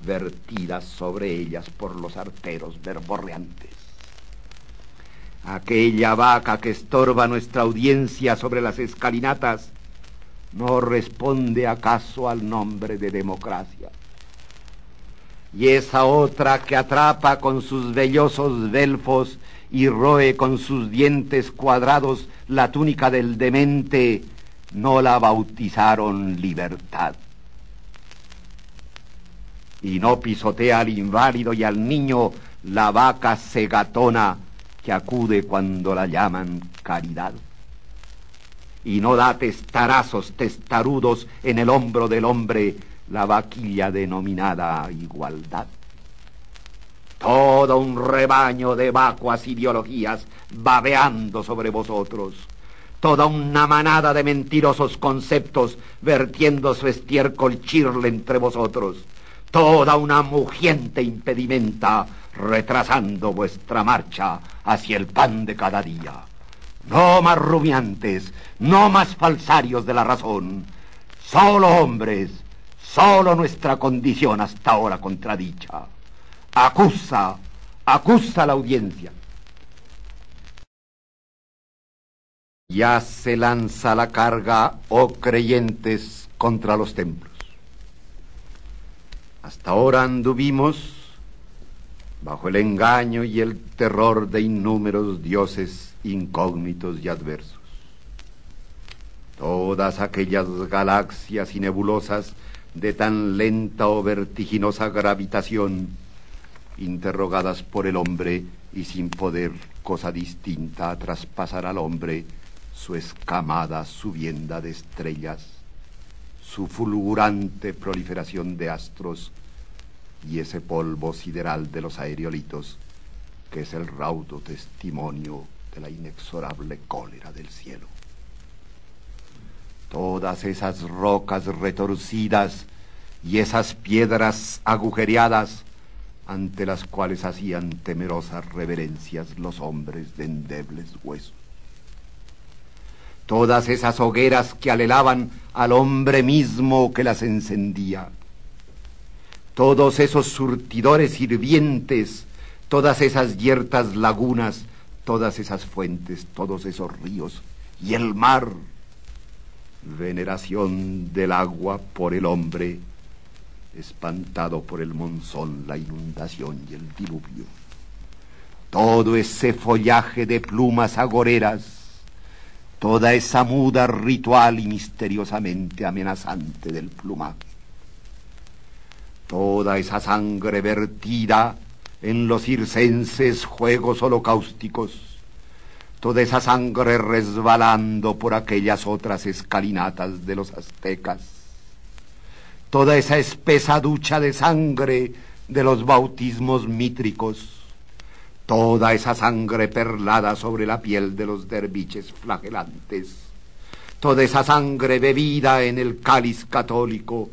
vertidas sobre ellas por los arteros verborreantes. Aquella vaca que estorba nuestra audiencia sobre las escalinatas no responde acaso al nombre de democracia. Y esa otra que atrapa con sus vellosos belfos y roe con sus dientes cuadrados la túnica del demente, no la bautizaron libertad. Y no pisotea al inválido y al niño la vaca cegatona que acude cuando la llaman caridad. Y no da testarazos testarudos en el hombro del hombre la vaquilla denominada igualdad. Todo un rebaño de vacuas ideologías babeando sobre vosotros, toda una manada de mentirosos conceptos vertiendo su estiércol chirle entre vosotros, toda una mugiente impedimenta retrasando vuestra marcha hacia el pan de cada día. No más rumiantes, no más falsarios de la razón, solo hombres, solo nuestra condición hasta ahora contradicha. Acusa la audiencia. Ya se lanza la carga, oh creyentes, contra los templos. Hasta ahora anduvimos bajo el engaño y el terror de innúmeros dioses incógnitos y adversos. Todas aquellas galaxias y nebulosas de tan lenta o vertiginosa gravitación, interrogadas por el hombre y sin poder cosa distinta a traspasar al hombre su escamada subienda de estrellas, su fulgurante proliferación de astros, y ese polvo sideral de los aerolitos, que es el raudo testimonio de la inexorable cólera del cielo. Todas esas rocas retorcidas y esas piedras agujereadas ante las cuales hacían temerosas reverencias los hombres de endebles huesos. Todas esas hogueras que alelaban al hombre mismo que las encendía. Todos esos surtidores hirvientes, todas esas yertas lagunas, todas esas fuentes, todos esos ríos y el mar. Veneración del agua por el hombre, espantado por el monzón, la inundación y el diluvio. Todo ese follaje de plumas agoreras, toda esa muda ritual y misteriosamente amenazante del plumaje. Toda esa sangre vertida en los circenses juegos holocausticos, toda esa sangre resbalando por aquellas otras escalinatas de los aztecas, toda esa espesa ducha de sangre de los bautismos mítricos, toda esa sangre perlada sobre la piel de los derviches flagelantes, toda esa sangre bebida en el cáliz católico,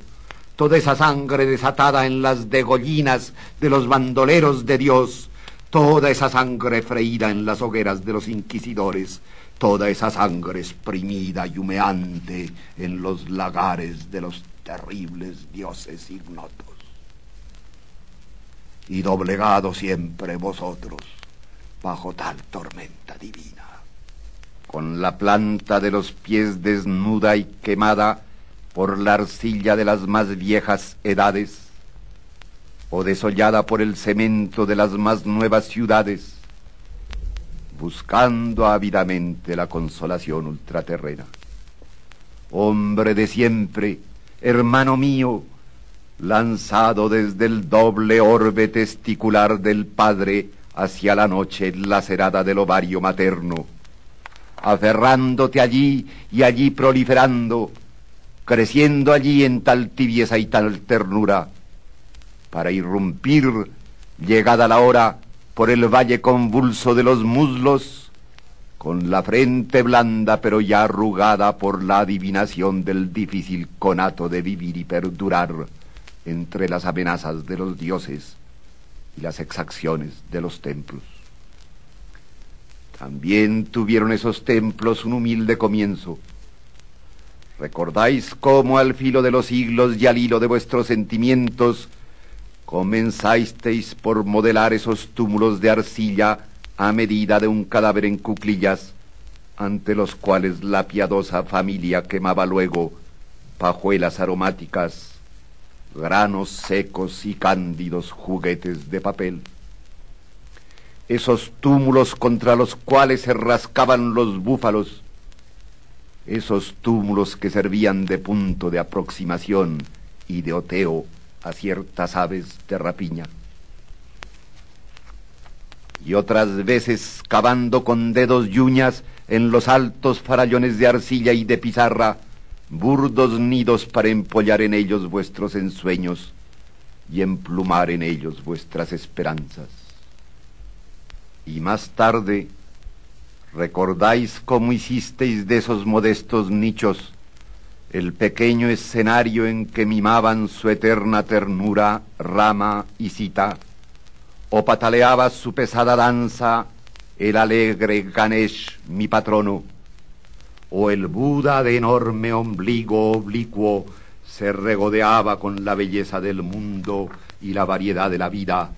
toda esa sangre desatada en las degollinas de los bandoleros de Dios, toda esa sangre freída en las hogueras de los inquisidores, toda esa sangre exprimida y humeante en los lagares de los terribles dioses ignotos. Y doblegado siempre vosotros bajo tal tormenta divina, con la planta de los pies desnuda y quemada por la arcilla de las más viejas edades, o desollada por el cemento de las más nuevas ciudades, buscando ávidamente la consolación ultraterrena. Hombre de siempre, hermano mío, lanzado desde el doble orbe testicular del padre hacia la noche lacerada del ovario materno, aferrándote allí y allí proliferando, creciendo allí en tal tibieza y tal ternura, para irrumpir, llegada la hora, por el valle convulso de los muslos, con la frente blanda pero ya arrugada por la adivinación del difícil conato de vivir y perdurar entre las amenazas de los dioses y las exacciones de los templos. También tuvieron esos templos un humilde comienzo. ¿Recordáis cómo al filo de los siglos y al hilo de vuestros sentimientos comenzasteis por modelar esos túmulos de arcilla a medida de un cadáver en cuclillas, ante los cuales la piadosa familia quemaba luego pajuelas aromáticas, granos secos y cándidos juguetes de papel? Esos túmulos contra los cuales se rascaban los búfalos, esos túmulos que servían de punto de aproximación y de oteo a ciertas aves de rapiña. Y otras veces cavando con dedos y uñas en los altos farallones de arcilla y de pizarra, burdos nidos para empollar en ellos vuestros ensueños y emplumar en ellos vuestras esperanzas. Y más tarde, ¿recordáis cómo hicisteis de esos modestos nichos el pequeño escenario en que mimaban su eterna ternura Rama y Sita, o pataleaba su pesada danza el alegre Ganesh, mi patrono, o el Buda de enorme ombligo oblicuo se regodeaba con la belleza del mundo y la variedad de la vida,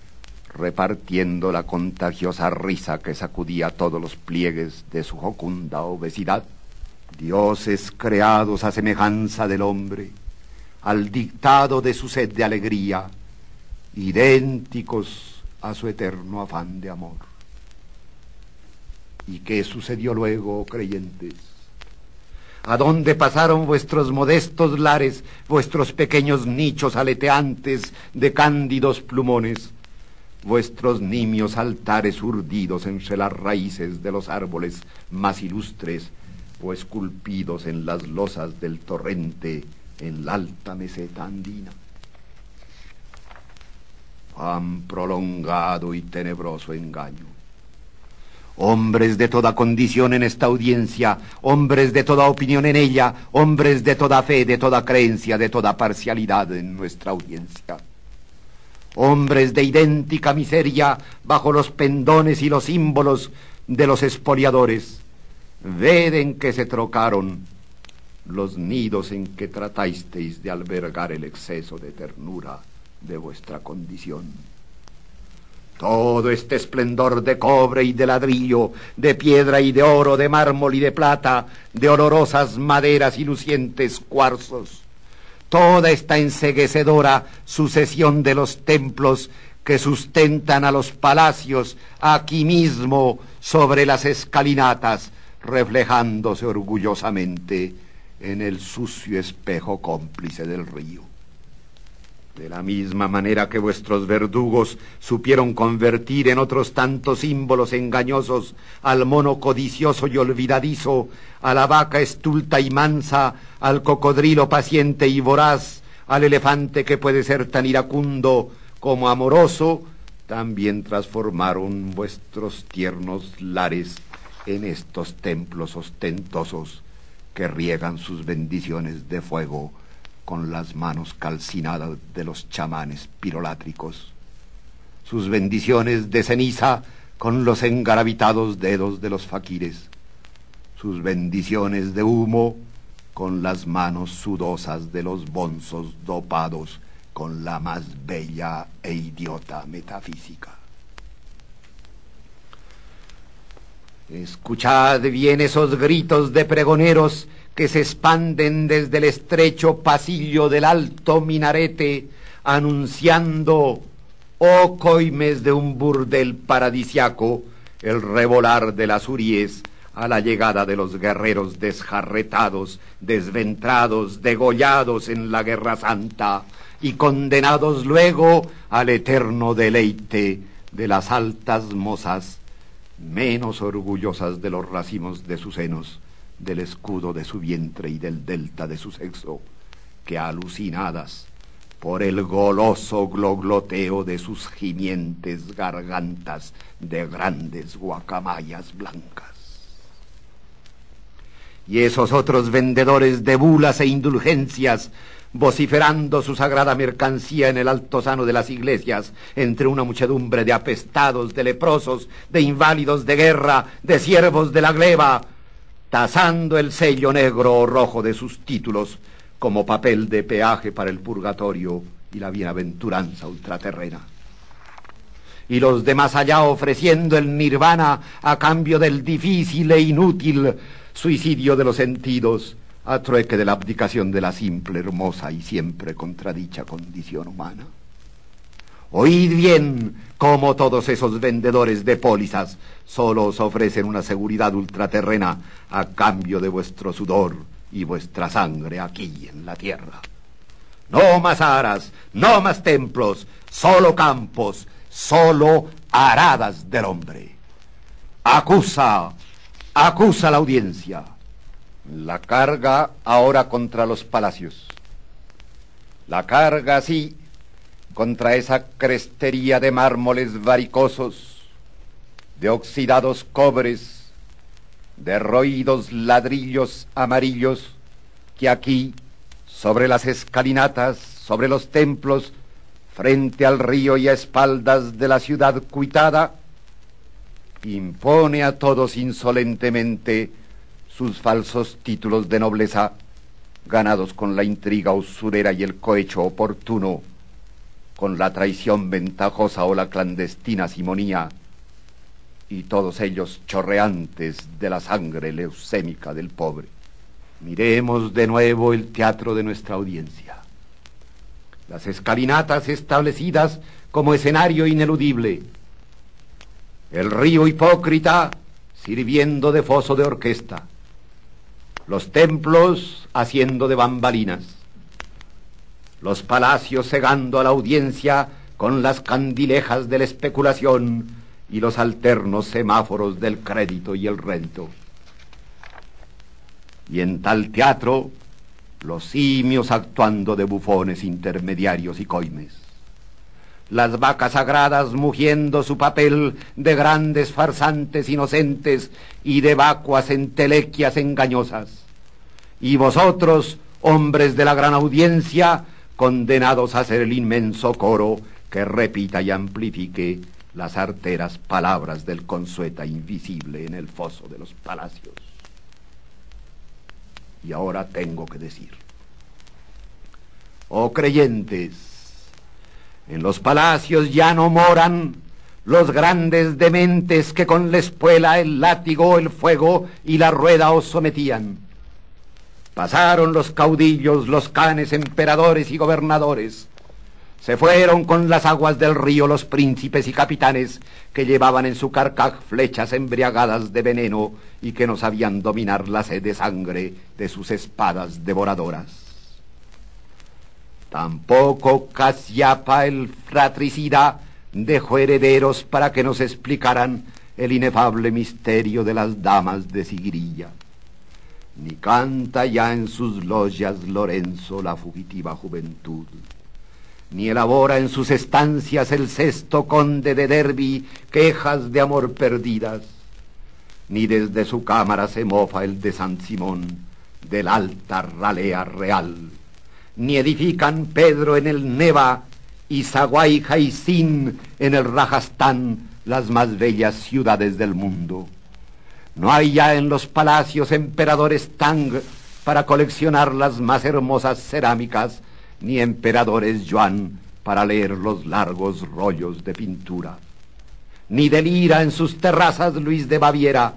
repartiendo la contagiosa risa que sacudía todos los pliegues de su jocunda obesidad? Dioses creados a semejanza del hombre, al dictado de su sed de alegría, idénticos a su eterno afán de amor. ¿Y qué sucedió luego, creyentes? ¿A dónde pasaron vuestros modestos lares, vuestros pequeños nichos aleteantes de cándidos plumones, vuestros nimios altares urdidos entre las raíces de los árboles más ilustres, o esculpidos en las losas del torrente en la alta meseta andina? han prolongado y tenebroso engaño. Hombres de toda condición en esta audiencia, hombres de toda opinión en ella, hombres de toda fe, de toda creencia, de toda parcialidad en nuestra audiencia. Hombres de idéntica miseria bajo los pendones y los símbolos de los expoliadores. Ved en que se trocaron los nidos en que tratasteis de albergar el exceso de ternura de vuestra condición. Todo este esplendor de cobre y de ladrillo, de piedra y de oro, de mármol y de plata, de olorosas maderas y lucientes cuarzos, toda esta enceguecedora sucesión de los templos que sustentan a los palacios aquí mismo sobre las escalinatas, reflejándose orgullosamente en el sucio espejo cómplice del río. De la misma manera que vuestros verdugos supieron convertir en otros tantos símbolos engañosos al mono codicioso y olvidadizo, a la vaca estulta y mansa, al cocodrilo paciente y voraz, al elefante que puede ser tan iracundo como amoroso, también transformaron vuestros tiernos lares en estos templos ostentosos que riegan sus bendiciones de fuego con las manos calcinadas de los chamanes pirolátricos, sus bendiciones de ceniza con los engaravitados dedos de los faquires, sus bendiciones de humo con las manos sudosas de los bonzos dopados con la más bella e idiota metafísica. Escuchad bien esos gritos de pregoneros que se expanden desde el estrecho pasillo del alto minarete, anunciando, oh coimes de un burdel paradisiaco, el revolar de las huríes a la llegada de los guerreros desjarretados, desventrados, degollados en la guerra santa y condenados luego al eterno deleite de las altas mozas, menos orgullosas de los racimos de sus senos, del escudo de su vientre y del delta de su sexo, que alucinadas por el goloso glogloteo de sus gimientes gargantas de grandes guacamayas blancas. Y esos otros vendedores de bulas e indulgencias, vociferando su sagrada mercancía en el altozano de las iglesias, entre una muchedumbre de apestados, de leprosos, de inválidos de guerra, de siervos de la gleba, tasando el sello negro o rojo de sus títulos como papel de peaje para el purgatorio y la bienaventuranza ultraterrena. Y los de más allá ofreciendo el nirvana a cambio del difícil e inútil suicidio de los sentidos, a trueque de la abdicación de la simple, hermosa y siempre contradicha condición humana. Oíd bien cómo todos esos vendedores de pólizas solo os ofrecen una seguridad ultraterrena a cambio de vuestro sudor y vuestra sangre aquí en la tierra. No más aras, no más templos, solo campos, solo aradas del hombre. Acusa la audiencia. La carga ahora contra los palacios. La carga, sí, contra esa crestería de mármoles varicosos, de oxidados cobres, de roídos ladrillos amarillos, que aquí, sobre las escalinatas, sobre los templos, frente al río y a espaldas de la ciudad cuitada, impone a todos insolentemente sus falsos títulos de nobleza, ganados con la intriga usurera y el cohecho oportuno, con la traición ventajosa o la clandestina simonía, y todos ellos chorreantes de la sangre leucémica del pobre. Miremos de nuevo el teatro de nuestra audiencia. Las escalinatas establecidas como escenario ineludible, el río hipócrita sirviendo de foso de orquesta, los templos haciendo de bambalinas, los palacios cegando a la audiencia con las candilejas de la especulación y los alternos semáforos del crédito y el rento. Y en tal teatro, los simios actuando de bufones intermediarios y coimes, las vacas sagradas mugiendo su papel de grandes farsantes inocentes y de vacuas entelequias engañosas. Y vosotros, hombres de la gran audiencia, condenados a ser el inmenso coro que repita y amplifique las arteras palabras del Consueta invisible en el foso de los palacios. Y ahora tengo que decir: oh creyentes, en los palacios ya no moran los grandes dementes que con la espuela, el látigo, el fuego y la rueda os sometían. Pasaron los caudillos, los canes, emperadores y gobernadores. Se fueron con las aguas del río los príncipes y capitanes que llevaban en su carcaj flechas embriagadas de veneno y que no sabían dominar la sed de sangre de sus espadas devoradoras. Tampoco Casiapa el fratricida dejó herederos para que nos explicaran el inefable misterio de las damas de Sigrilla. Ni canta ya en sus logias Lorenzo la fugitiva juventud, ni elabora en sus estancias el sexto conde de Derby quejas de amor perdidas, ni desde su cámara se mofa el de San Simón del alta ralea real, ni edifican Pedro en el Neva y Zaguay Jaicín en el Rajastán las más bellas ciudades del mundo. No hay ya en los palacios emperadores Tang para coleccionar las más hermosas cerámicas, ni emperadores Yuan para leer los largos rollos de pintura. Ni delira en sus terrazas Luis de Baviera,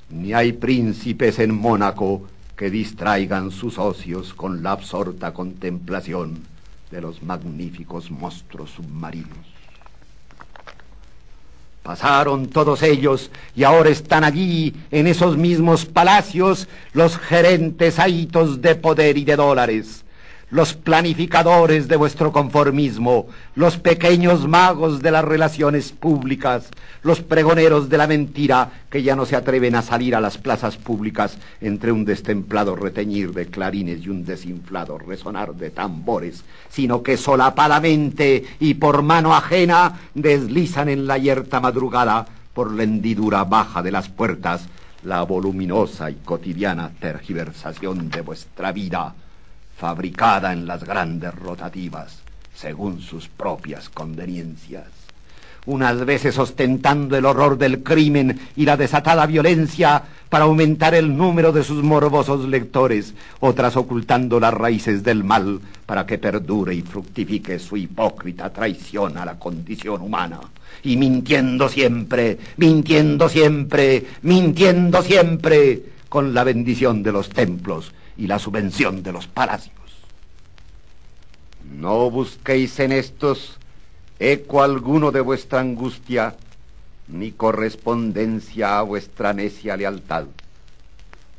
ni hay príncipes en Mónaco que distraigan sus ocios con la absorta contemplación de los magníficos monstruos submarinos. Pasaron todos ellos y ahora están allí, en esos mismos palacios, los gerentes ahitos de poder y de dólares, los planificadores de vuestro conformismo, los pequeños magos de las relaciones públicas, los pregoneros de la mentira que ya no se atreven a salir a las plazas públicas entre un destemplado reteñir de clarines y un desinflado resonar de tambores, sino que solapadamente y por mano ajena deslizan en la yerta madrugada por la hendidura baja de las puertas la voluminosa y cotidiana tergiversación de vuestra vida, fabricada en las grandes rotativas, según sus propias conveniencias, unas veces ostentando el horror del crimen y la desatada violencia para aumentar el número de sus morbosos lectores, otras ocultando las raíces del mal para que perdure y fructifique su hipócrita traición a la condición humana, y mintiendo siempre, mintiendo siempre, mintiendo siempre, con la bendición de los templos y la subvención de los palacios. No busquéis en estos eco alguno de vuestra angustia, ni correspondencia a vuestra necia lealtad.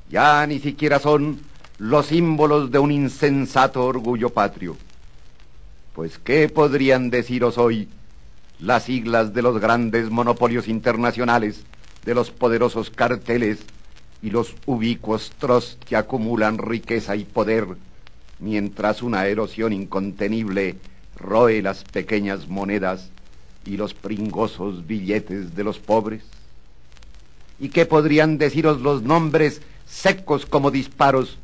Ya ni siquiera son los símbolos de un insensato orgullo patrio. Pues, ¿qué podrían deciros hoy las siglas de los grandes monopolios internacionales, de los poderosos carteles y los ubicuos trusts que acumulan riqueza y poder, mientras una erosión incontenible roe las pequeñas monedas y los pringosos billetes de los pobres? ¿Y qué podrían deciros los nombres secos como disparos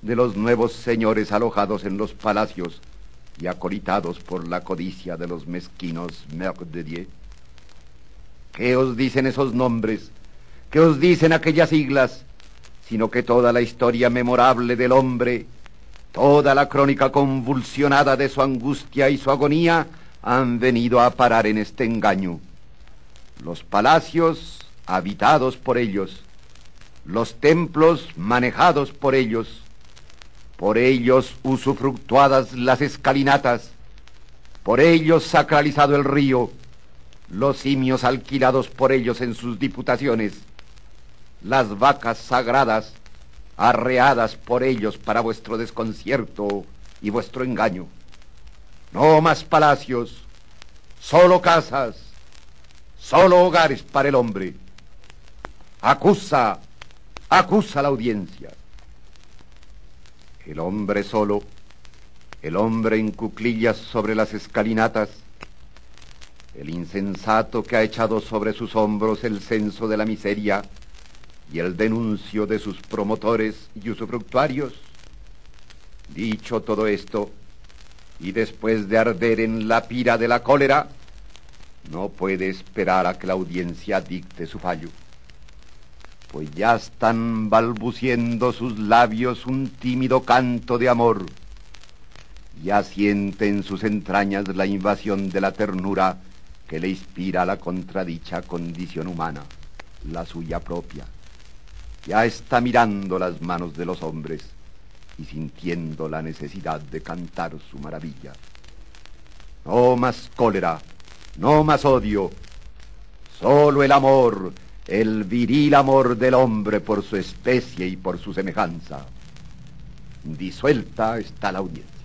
de los nuevos señores alojados en los palacios y acolitados por la codicia de los mezquinos Mère de Dieu? ¿Qué os dicen esos nombres? ¿Qué os dicen aquellas siglas? Sino que toda la historia memorable del hombre, toda la crónica convulsionada de su angustia y su agonía, han venido a parar en este engaño. Los palacios habitados por ellos, los templos manejados por ellos usufructuadas las escalinatas, por ellos sacralizado el río, los simios alquilados por ellos en sus diputaciones, las vacas sagradas arreadas por ellos para vuestro desconcierto y vuestro engaño. No más palacios, solo casas, solo hogares para el hombre. Acusa la audiencia. El hombre solo, el hombre en cuclillas sobre las escalinatas, el insensato que ha echado sobre sus hombros el censo de la miseria y el denuncio de sus promotores y usufructuarios. Dicho todo esto, y después de arder en la pira de la cólera, no puede esperar a que la audiencia dicte su fallo, pues ya están balbuciendo sus labios un tímido canto de amor. Ya siente en sus entrañas la invasión de la ternura que le inspira la contradicha condición humana, la suya propia. Ya está mirando las manos de los hombres y sintiendo la necesidad de cantar su maravilla. No más cólera, no más odio, solo el amor, el viril amor del hombre por su especie y por su semejanza. Disuelta está la audiencia.